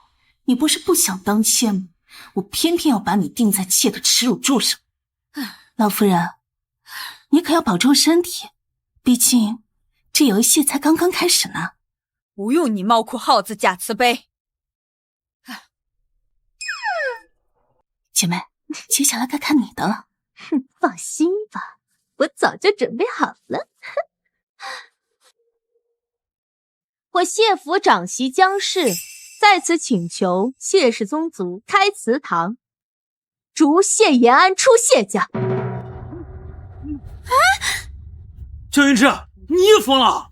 Speaker 3: 你不是不想当妾吗？我偏偏要把你钉在妾的耻辱柱上。老夫人，你可要保重身体，毕竟这游戏才刚刚开始呢。
Speaker 11: 不用你猫哭耗子假慈悲。
Speaker 3: 姐妹，接下来该看你的了。
Speaker 2: 哼，放心吧，我早就准备好了。我谢府长媳江氏在此请求谢氏宗族开祠堂，逐谢延安出谢家。
Speaker 1: 焦云之，你也疯了！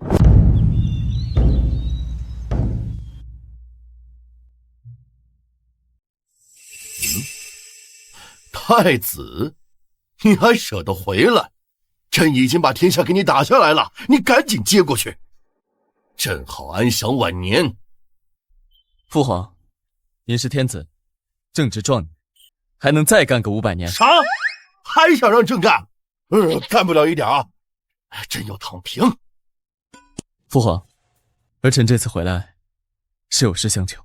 Speaker 6: 太子，你还舍得回来？朕已经把天下给你打下来了，你赶紧接过去。朕好安享晚年。
Speaker 9: 父皇，您是天子，正值壮年，还能再干个500年。
Speaker 6: 啥？还想让朕干？干不了一点啊！朕要躺平。
Speaker 9: 父皇，儿臣这次回来是有事相求。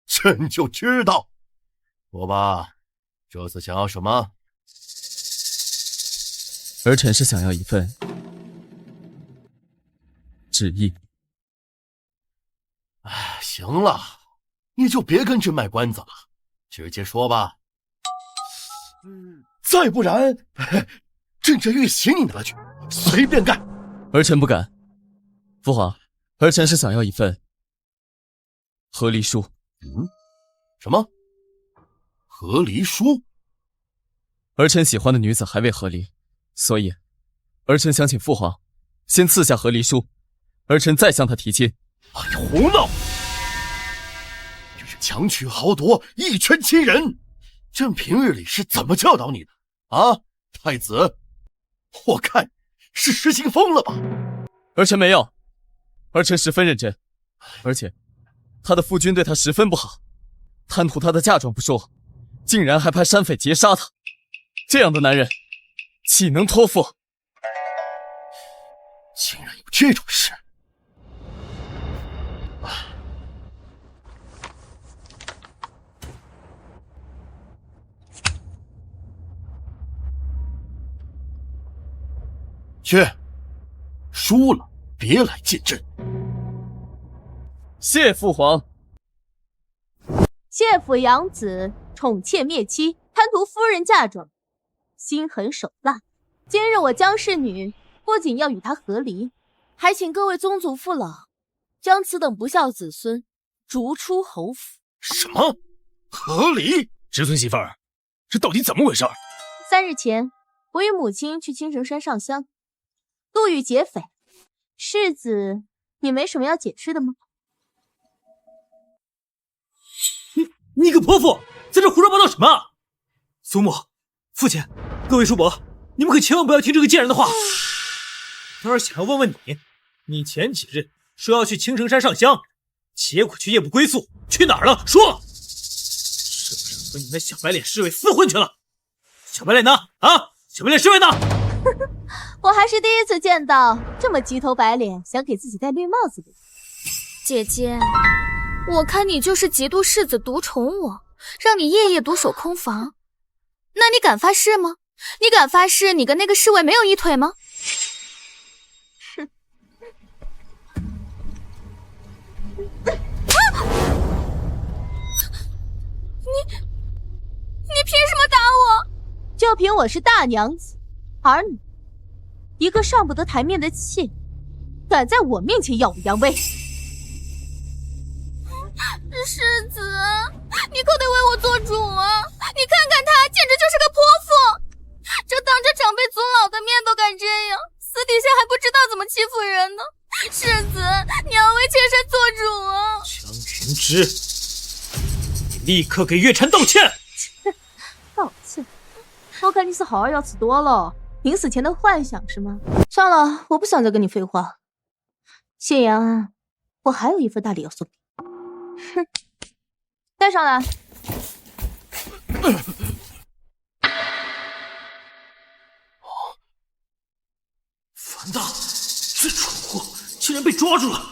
Speaker 6: 朕就知道。说吧，这次想要什么？
Speaker 9: 儿臣是想要一份旨意。
Speaker 6: 哎，行了，你就别跟朕卖关子了，直接说吧。再不然，朕这玉玺你拿去，随便干。
Speaker 9: 儿臣不敢。父皇，儿臣是想要一份和离书。
Speaker 6: 什么？和离书？
Speaker 9: 儿臣喜欢的女子还未和离，所以儿臣想请父皇先赐下和离书，儿臣再向她提亲。
Speaker 6: 你胡闹！这是强取豪夺，一拳欺人。朕平日里是怎么教导你的啊，太子？我看是失心疯了吧？
Speaker 9: 儿臣没有，儿臣十分认真，而且他的夫君对他十分不好，贪图他的嫁妆不说，竟然还派山匪劫杀他。这样的男人岂能托付？
Speaker 6: 竟然有这种事！去，输了别来见朕。
Speaker 9: 谢父皇。
Speaker 2: 谢府养子宠妾灭妻，贪图夫人嫁妆，心狠手辣。今日我江氏女不仅要与他和离，还请各位宗族父老将此等不孝子孙逐出侯府。
Speaker 6: 什么？和离？
Speaker 7: 侄孙媳妇儿，这到底怎么回事
Speaker 2: ？3日前，我与母亲去青城山上香，路遇劫匪。世子，你没什么要解释的吗？
Speaker 1: 你个泼妇，在这胡说八道什么？祖母、父亲、各位叔伯，你们可千万不要听这个贱人的话。当然想要问问你，你前几日说要去青城山上香，结果却夜不归宿，去哪儿了？说，是不是和你那小白脸侍卫厮混去了？小白脸呢？啊，小白脸侍卫呢？
Speaker 2: 我还是第一次见到这么鸡头白脸想给自己戴绿帽子的人。
Speaker 4: 姐姐，我看你就是嫉妒世子独宠我，让你夜夜独守空房。那你敢发誓吗？你敢发誓你跟那个侍卫没有一腿吗？
Speaker 2: 哼！
Speaker 4: 你凭什么打我？
Speaker 2: 就凭我是大娘子，而你一个上不得台面的妾，敢在我面前耀武扬威。
Speaker 4: 世子，你可得为我做主啊！你看看他，简直就是个泼妇，这当着长辈族老的面都敢这样，私底下还不知道怎么欺负人呢。世子，你要为妾身做主啊！
Speaker 1: 江云芝，你立刻给月婵道歉！
Speaker 2: 道歉？我看你是好要吃多了，临死前的幻想是吗？算了，我不想再跟你废话。谢延安，我还有一份大礼要送你。哼，带上来。
Speaker 1: 樊大，这蠢货竟然被抓住了！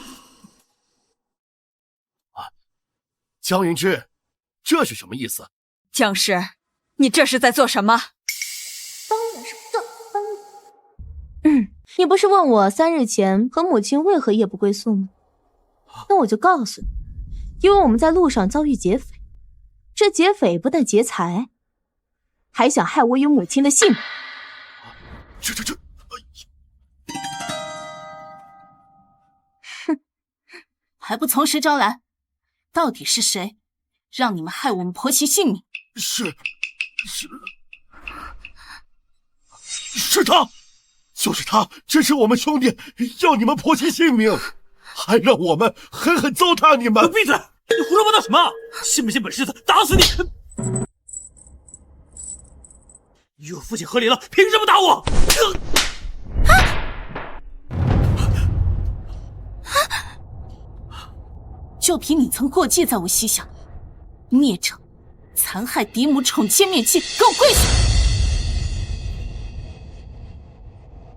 Speaker 6: 江云芝，这是什么意思？
Speaker 11: 江氏，你这是在做什么？
Speaker 2: 当然是正翻。你不是问我3日前和母亲为何夜不归宿吗？那我就告诉你。因为我们在路上遭遇劫匪，这劫匪不但劫财，还想害我与母亲的性命。
Speaker 3: 哼，还不从实招来？到底是谁让你们害我们婆媳性命？
Speaker 6: 是他，就是他支持我们兄弟要你们婆媳性命，还让我们狠狠糟蹋你们！
Speaker 1: 闭嘴！你胡说八道什么？信不信本世子打死你？与我父亲和离了，凭什么打我？
Speaker 3: 就凭你曾过继在我膝下，孽障，残害嫡母，宠妾灭妻，给我跪下！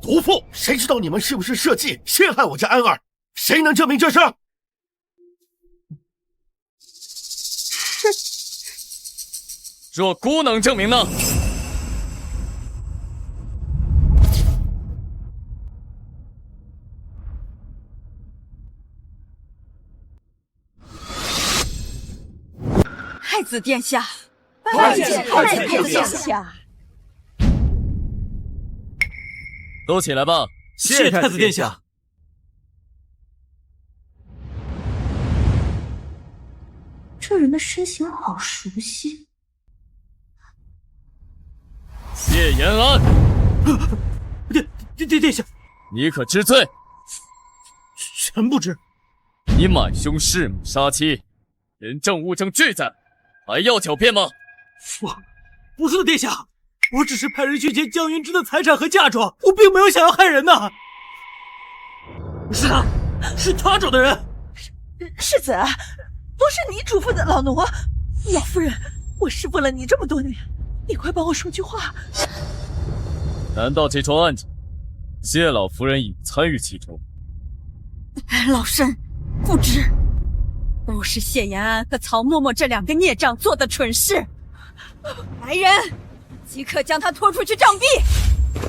Speaker 6: 毒妇，谁知道你们是不是设计陷害我家安儿？谁能证明这事？
Speaker 9: 若孤能证明呢？
Speaker 11: 太子殿下，
Speaker 5: 拜见太子殿下。
Speaker 9: 都起来吧。
Speaker 1: 谢太子殿下。
Speaker 2: 这人的身形好熟悉。
Speaker 9: 谢延安，
Speaker 1: 殿下，
Speaker 9: 你可知罪？
Speaker 1: 臣不知。
Speaker 9: 你满兄弑母杀妻，人证物证俱在，还要狡辩吗？
Speaker 1: 不是的，殿下，我只是派人去劫江云芝的财产和嫁妆，我并没有想要害人呐。是他，是他找的人。
Speaker 5: 世子，不是你嘱咐的老奴。老夫人，我侍奉了你这么多年，你快帮我说句话。
Speaker 9: 难道这桩案子，谢老夫人已参与其中？
Speaker 11: 老身不知，都是谢延安和曹嬷嬷这2个孽障做的蠢事。来人，即刻将他拖出去杖毙！
Speaker 5: 老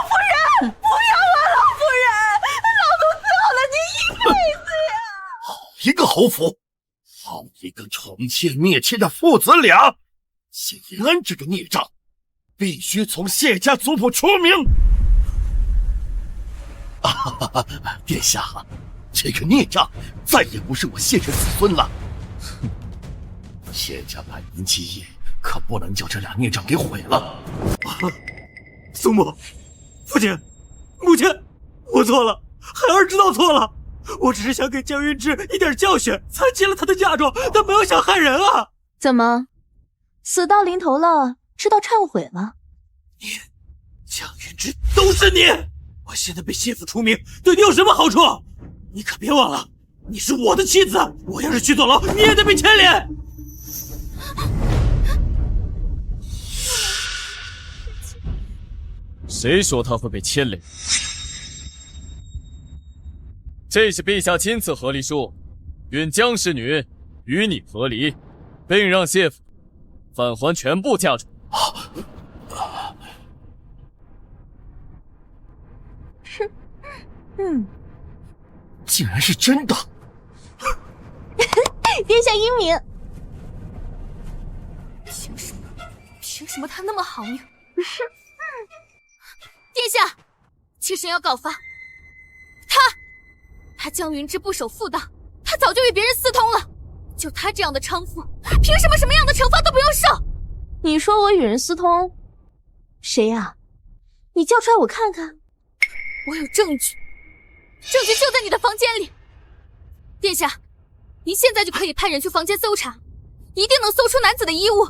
Speaker 5: 夫人。不要啊，老夫人，老奴伺候了您一辈子呀！
Speaker 6: 好一个侯府，好一个宠妾灭妾的父子俩！谢延安这个孽障，必须从谢家族谱除名！殿下，这个孽障再也不是我谢家子孙了。谢家百年基业，可不能叫这俩孽障给毁了。
Speaker 1: 苏母，父亲，母亲，我错了，孩儿知道错了。我只是想给江云芝一点教训，才接了她的嫁妆，但没有想害人啊！
Speaker 2: 怎么，死到临头了，知道忏悔了？
Speaker 1: 你，江云芝，都是你！我现在被谢府除名，对你有什么好处？你可别忘了，你是我的妻子，我要是去坐牢，你也得被牵连。
Speaker 9: 谁说他会被牵连？这是陛下亲自和离书，允江氏女与你和离，并让谢府返还全部嫁妆。
Speaker 6: 竟然是真的！
Speaker 2: 殿下英明。
Speaker 4: 凭什么他那么好命？殿下，妾身要告发他江云芝不守妇道，他早就与别人私通了。就他这样的娼妇，凭什么什么样的惩罚都不用受？
Speaker 2: 你说我与人私通？谁呀？你叫出来我看看。
Speaker 4: 我有证据，证据就在你的房间里。殿下，您现在就可以派人去房间搜查，一定能搜出男子的衣物。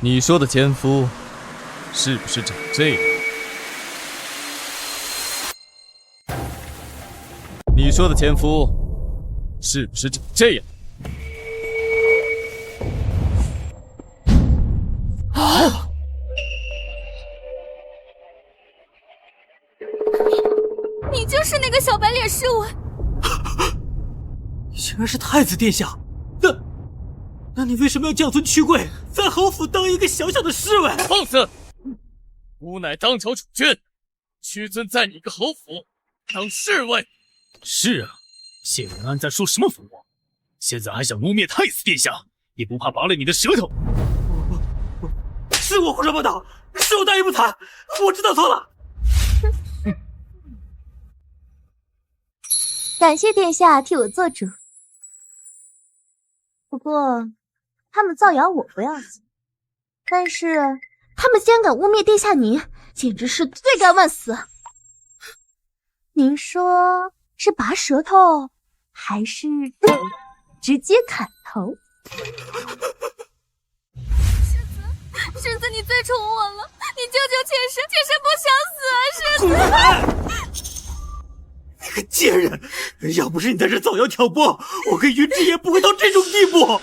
Speaker 9: 你说的奸夫，是不是长这样？你说的奸夫，是不是长这样？
Speaker 4: 你就是那个小白脸侍卫。
Speaker 1: 你竟然是太子殿下，那你为什么要降尊屈贵，在侯府当一个小小的侍卫？
Speaker 9: 放肆！吾乃当朝储君，屈尊在你个侯府当侍卫。
Speaker 8: 是啊，谢延安在说什么疯话？现在还想污蔑太子殿下，也不怕拔了你的舌头？
Speaker 1: 是我胡说八道，是我大言不惭，我知道错了。
Speaker 2: 感谢殿下替我做主。不过，他们造谣我不要紧，但是他们竟然敢污蔑殿下您，简直是罪该万死。您说是拔舌头，还是直接砍头？
Speaker 4: 世子，你最宠我了，你救救妾身，妾身不想死啊！世子，
Speaker 1: 你个贱人！要不是你在这造谣挑拨，我跟云芝也不会到这种地步。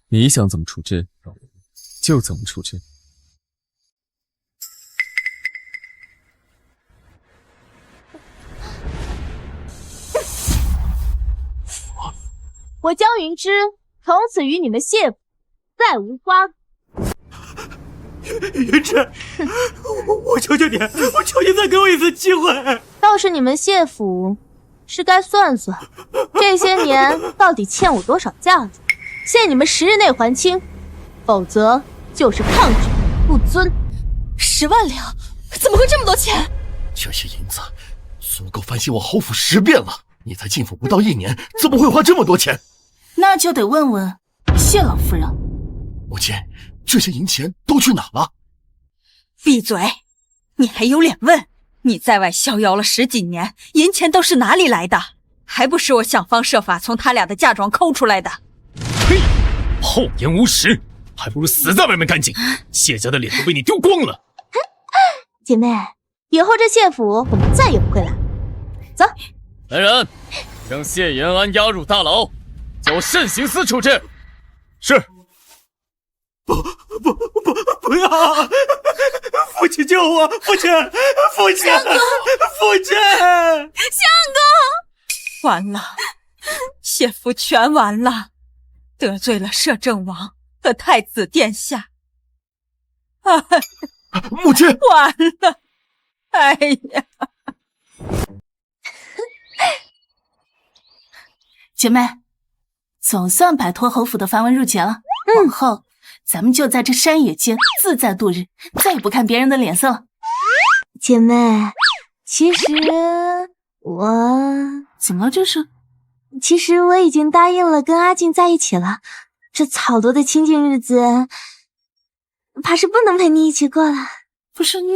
Speaker 9: 你想怎么处置，就怎么处置。
Speaker 2: 我江云芝从此与你们谢府再无瓜葛。
Speaker 1: 云芝，我求求你，我求你再给我一次机会。
Speaker 2: 倒是你们谢府是该算算，这些年到底欠我多少嫁妆，限你们10日内还清，否则就是抗拒不遵。
Speaker 10: 10万两，怎么会这么多钱？
Speaker 6: 这些银子足够翻新我侯府10遍了。你才进府不到1年，怎么会花这么多钱？
Speaker 3: 那就得问问谢老夫人。
Speaker 6: 母亲，这些银钱都去哪了？
Speaker 11: 闭嘴！你还有脸问？你在外逍遥了10几年，银钱都是哪里来的？还不是我想方设法从他俩的嫁妆抠出来的。
Speaker 8: 呸！厚颜无耻，还不如死在外面干净。谢家的脸都被你丢光了。
Speaker 2: 姐妹，以后这谢府我们再也不会来。走。
Speaker 9: 来人，将谢延安押入大牢，叫我慎刑司处置。
Speaker 8: 是。
Speaker 1: 不要！父亲救我！父亲！父亲！父亲！
Speaker 4: 相公！
Speaker 11: 完了，谢府全完了，得罪了摄政王，和太子殿下。
Speaker 6: 母亲，
Speaker 11: 完了！哎呀，
Speaker 3: 姐妹，总算摆脱侯府的繁文缛节了。往后咱们就在这山野间自在度日，再也不看别人的脸色了。
Speaker 2: 姐妹，其实我
Speaker 3: 怎么了？这是？
Speaker 2: 其实我已经答应了跟阿静在一起了，这草庐的清静日子，怕是不能陪你一起过了。
Speaker 3: 不是你。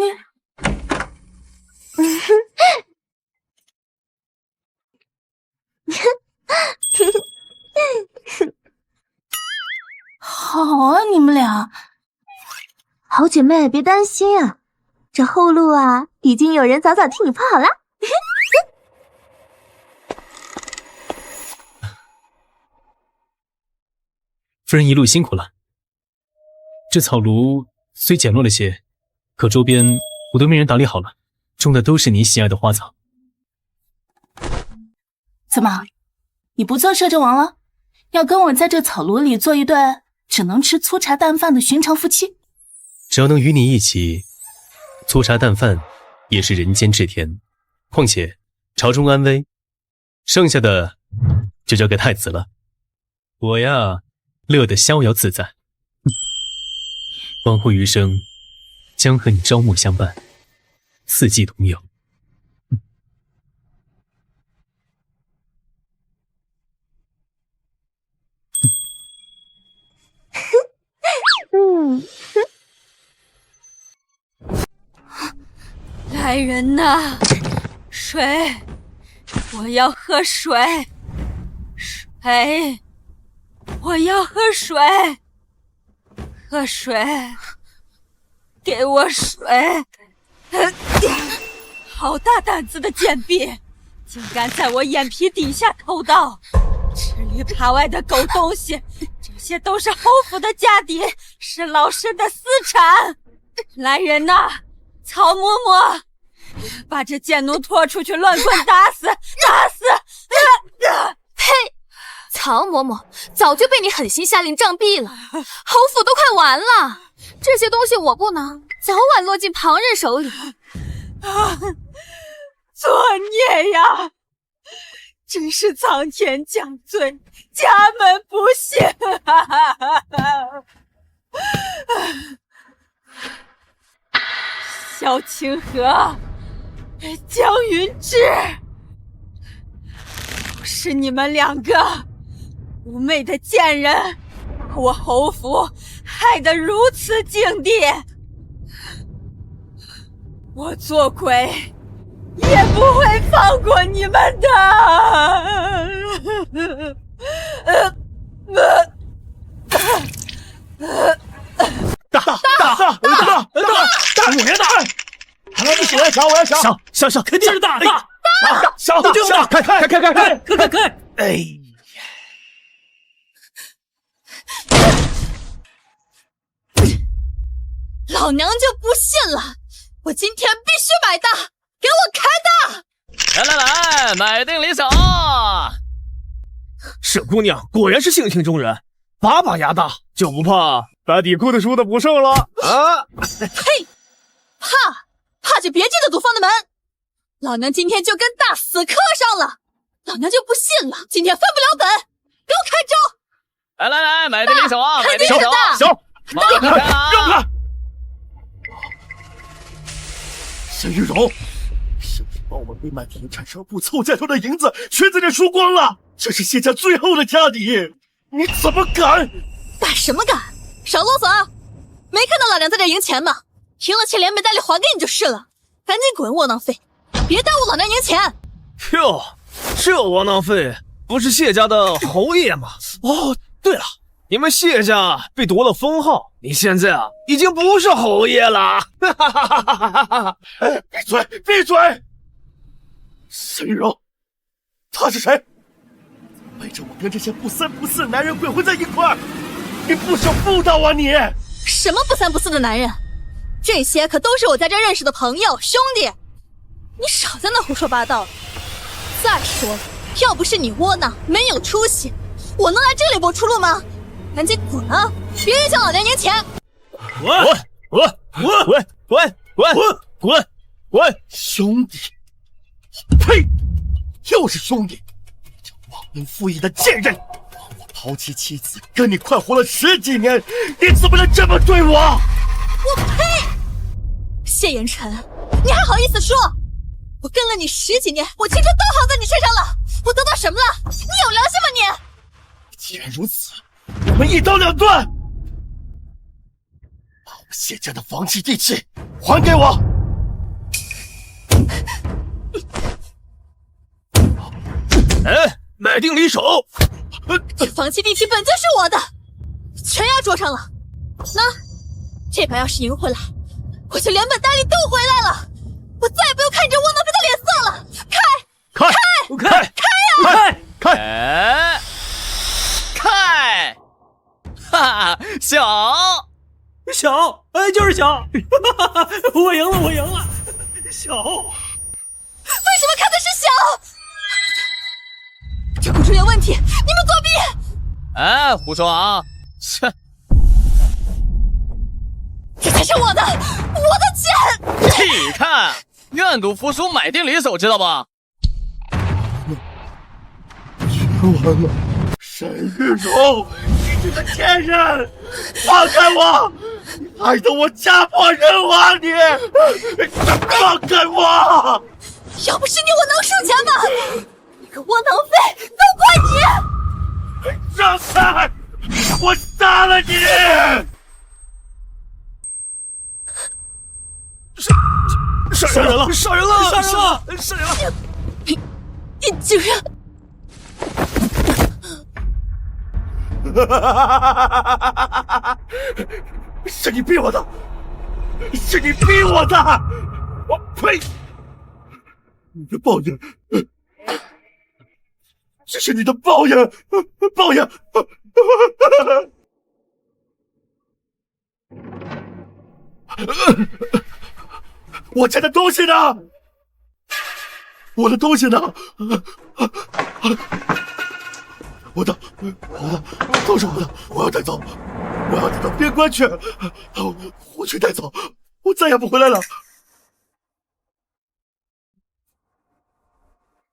Speaker 3: 好啊，你们俩。
Speaker 2: 好姐妹，别担心啊，这后路啊，已经有人早早替你铺好了。
Speaker 8: 夫人一路辛苦了。这草庐虽简陋了些，可周边我都没人打理好了，种的都是你喜爱的花草。
Speaker 3: 怎么，你不做摄政王了？要跟我在这草庐里做一对只能吃粗茶淡饭的寻常夫妻？
Speaker 8: 只要能与你一起，粗茶淡饭也是人间至甜。况且朝中安危，剩下的就交给太子了。我呀，乐得逍遥自在。往后余生，将和你朝暮相伴，四季同游。
Speaker 11: 来人呐，水！我要喝水！水！我要喝水！喝水！给我水！好大胆子的贱婢，竟敢在我眼皮底下偷盗！吃里扒外的狗东西，这些都是侯府的家底，是老身的私产！来人呐，曹嬷嬷！把这贱奴拖出去乱棍打死！打死！
Speaker 4: 呸！曹嬷嬷早就被你狠心下令杖毙了，侯府都快完了，这些东西我不拿，早晚落进旁人手里。
Speaker 11: 作孽呀！真是苍天降罪，家门不幸啊！萧清河，江云芝，都是你们两个妩媚的贱人，把我侯府害得如此境地，我做鬼也不会放过你们的！
Speaker 6: 我也大！我也小，我也小，
Speaker 1: 小，肯定是大，
Speaker 6: 小，开！哎呀！
Speaker 10: 老娘就不信了，我今天必须买大，给我开大！
Speaker 7: 来，买定离手！这姑娘果然是性情中人，把把牙大就不怕把底裤的输的不剩了啊！
Speaker 10: 呸！怕就别进这赌坊的门！老娘今天就跟大死磕上了！老娘就不信了，今天翻不了本！给我开招！
Speaker 7: 来，买定离手啊！
Speaker 10: 肯定是大！
Speaker 6: 小，
Speaker 7: 让
Speaker 6: 开！沈玉荣，是不是把我们被满田产生不凑家头的银子全在这输光了？这是谢家最后的家底，你怎么敢？
Speaker 10: 敢什么敢？少啰嗦啊！没看到老娘在这赢钱吗？赢了钱连本带利还给你就是了，赶紧滚，窝囊废！别耽误老娘赢钱！
Speaker 7: 哟，这窝囊废不是谢家的侯爷吗？哦，对了，你们谢家被夺了封号，你现在啊已经不是侯爷了！哈哈哈哈哈哈！
Speaker 6: 闭嘴！沈玉荣，他是谁？背着我跟这些不三不四的男人鬼混在一块儿，你不守妇道啊你！
Speaker 10: 什么不三不四的男人？这些可都是我在这认识的朋友兄弟，你少在那胡说八道了。再说了，要不是你窝囊没有出息，我能来这里搏出路吗？赶紧滚啊！别影响老娘赢钱！
Speaker 7: 滚！
Speaker 6: 兄弟，呸！又是兄弟！这忘恩负义的贱人！我抛弃妻子，跟你快活了10几年，你怎么能这么对我？
Speaker 10: 我呸！谢言辰，你还好意思说？我跟了你10几年，我青春都耗在你身上了，我得到什么了？你有良心吗你？
Speaker 6: 既然如此，我们一刀两断，把我谢家的房契地契还给我。
Speaker 7: 哎，买定离手！
Speaker 10: 这房契地契本就是我的，全压桌上了。那这把要是赢回来，我就连本带利都回来了，我再也不用看着窝囊废的脸色了。
Speaker 9: 开！哈哈，
Speaker 1: 小，哎，就是小，我赢了，小。
Speaker 10: 为什么看的是小？这古书有问题，你们作弊！
Speaker 9: 哎，胡说啊！切，
Speaker 10: 这才是我的钱！
Speaker 9: 细看，愿赌服输，买定离手，知道吧？
Speaker 6: 赢完了，沈玉荣，你这个贱人，放开我！你害得我家破人亡，你放开我！
Speaker 10: 要不是你，我能输钱吗？你个窝囊废，都怪你！
Speaker 6: 让开！我杀了你！
Speaker 7: 杀人了！
Speaker 10: 你竟然！
Speaker 6: 是你逼我的！我呸！你的报应，这是你的报应！我家的东西呢？我的东西呢？我的都是我的，我要带走边关去，我去带走，我再也不回来了。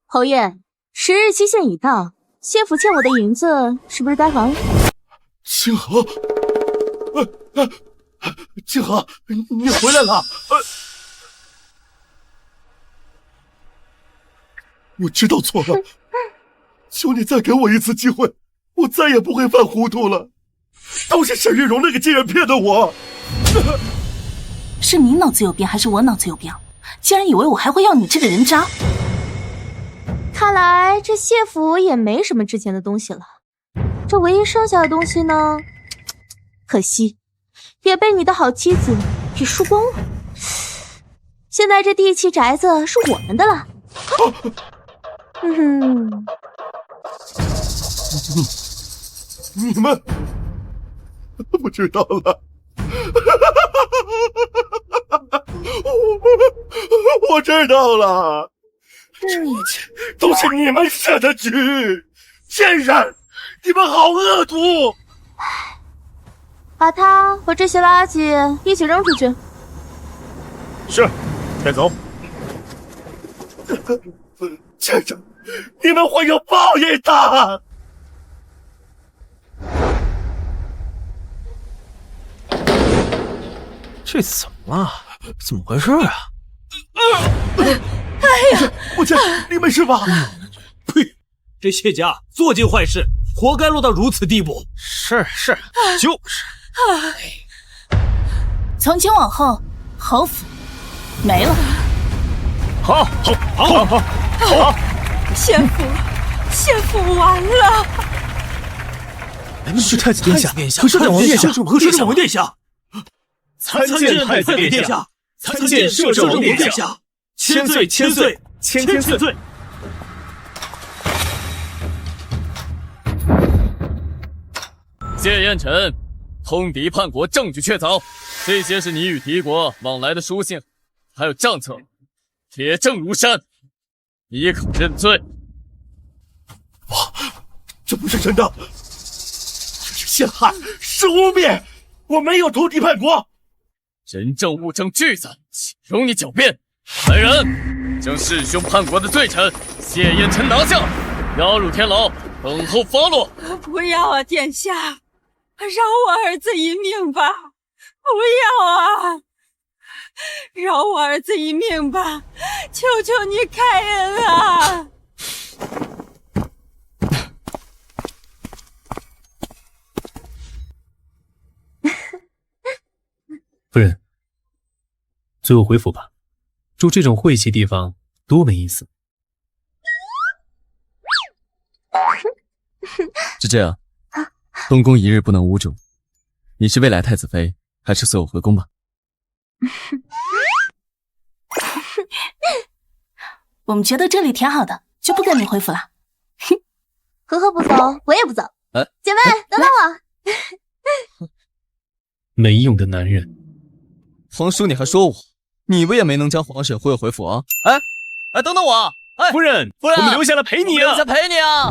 Speaker 2: 侯爷，10日期限已到，谢府欠我的银子是不是该还了？
Speaker 6: 清河，清河，你回来了。我知道错了，求你再给我一次机会，我再也不会犯糊涂了。都是沈玉荣那个贱人骗的我。
Speaker 3: 是你脑子有病还是我脑子有病？竟然以为我还会要你这个人渣！
Speaker 2: 看来这谢府也没什么值钱的东西了。这唯一剩下的东西呢，可惜也被你的好妻子给输光了。现在这地契宅子是我们的了。
Speaker 6: 你们不知道了。我知道了，这一切都是你们设的局，贱人，你们好恶毒！
Speaker 2: 把他和这些垃圾一起扔出去。
Speaker 7: 是，带走。
Speaker 6: 贱人，你们会有报应的！
Speaker 7: 这怎么了？怎么回事啊？
Speaker 10: 哎呀，
Speaker 6: 母亲，你没事吧？
Speaker 1: 呸！这谢家做尽坏事，活该落到如此地步。
Speaker 7: 是，就是。
Speaker 3: 从今往后，侯府没了。
Speaker 7: 好，
Speaker 10: 谢府完了！
Speaker 7: 是太子殿下
Speaker 1: 和摄政王殿下，
Speaker 7: 参见太子殿下，参见摄政王殿下，千岁！
Speaker 9: 谢彦辰，通敌叛国，证据确凿，这些是你与敌国往来的书信，还有账册，铁证如山，你可认罪？
Speaker 6: 这不是真的，这是陷害，是污蔑，我没有投敌叛国。
Speaker 9: 人证物证俱在，岂容你狡辩？来人，将弑兄叛国的罪臣谢彦辰拿下，押入天牢，等候发落。
Speaker 11: 不要啊，殿下，饶我儿子一命吧！不要啊！饶我儿子一命吧！求求你开恩啊！
Speaker 8: 夫人，随我回府吧。住这种晦气地方多没意思。
Speaker 9: 是这样，东宫一日不能无主。你是未来太子妃，还是随我回宫吧？
Speaker 3: 我们觉得这里挺好的，就不跟你回府了。
Speaker 2: 呵呵，不走，我也不走。姐妹，等等我。
Speaker 8: 没用的男人。
Speaker 9: 皇叔，你还说我？你不也没能将皇婶忽悠回府啊？哎，等等我！哎，
Speaker 8: 夫人，
Speaker 9: 夫人，
Speaker 8: 我们留下来陪你啊！
Speaker 9: 留下陪你啊！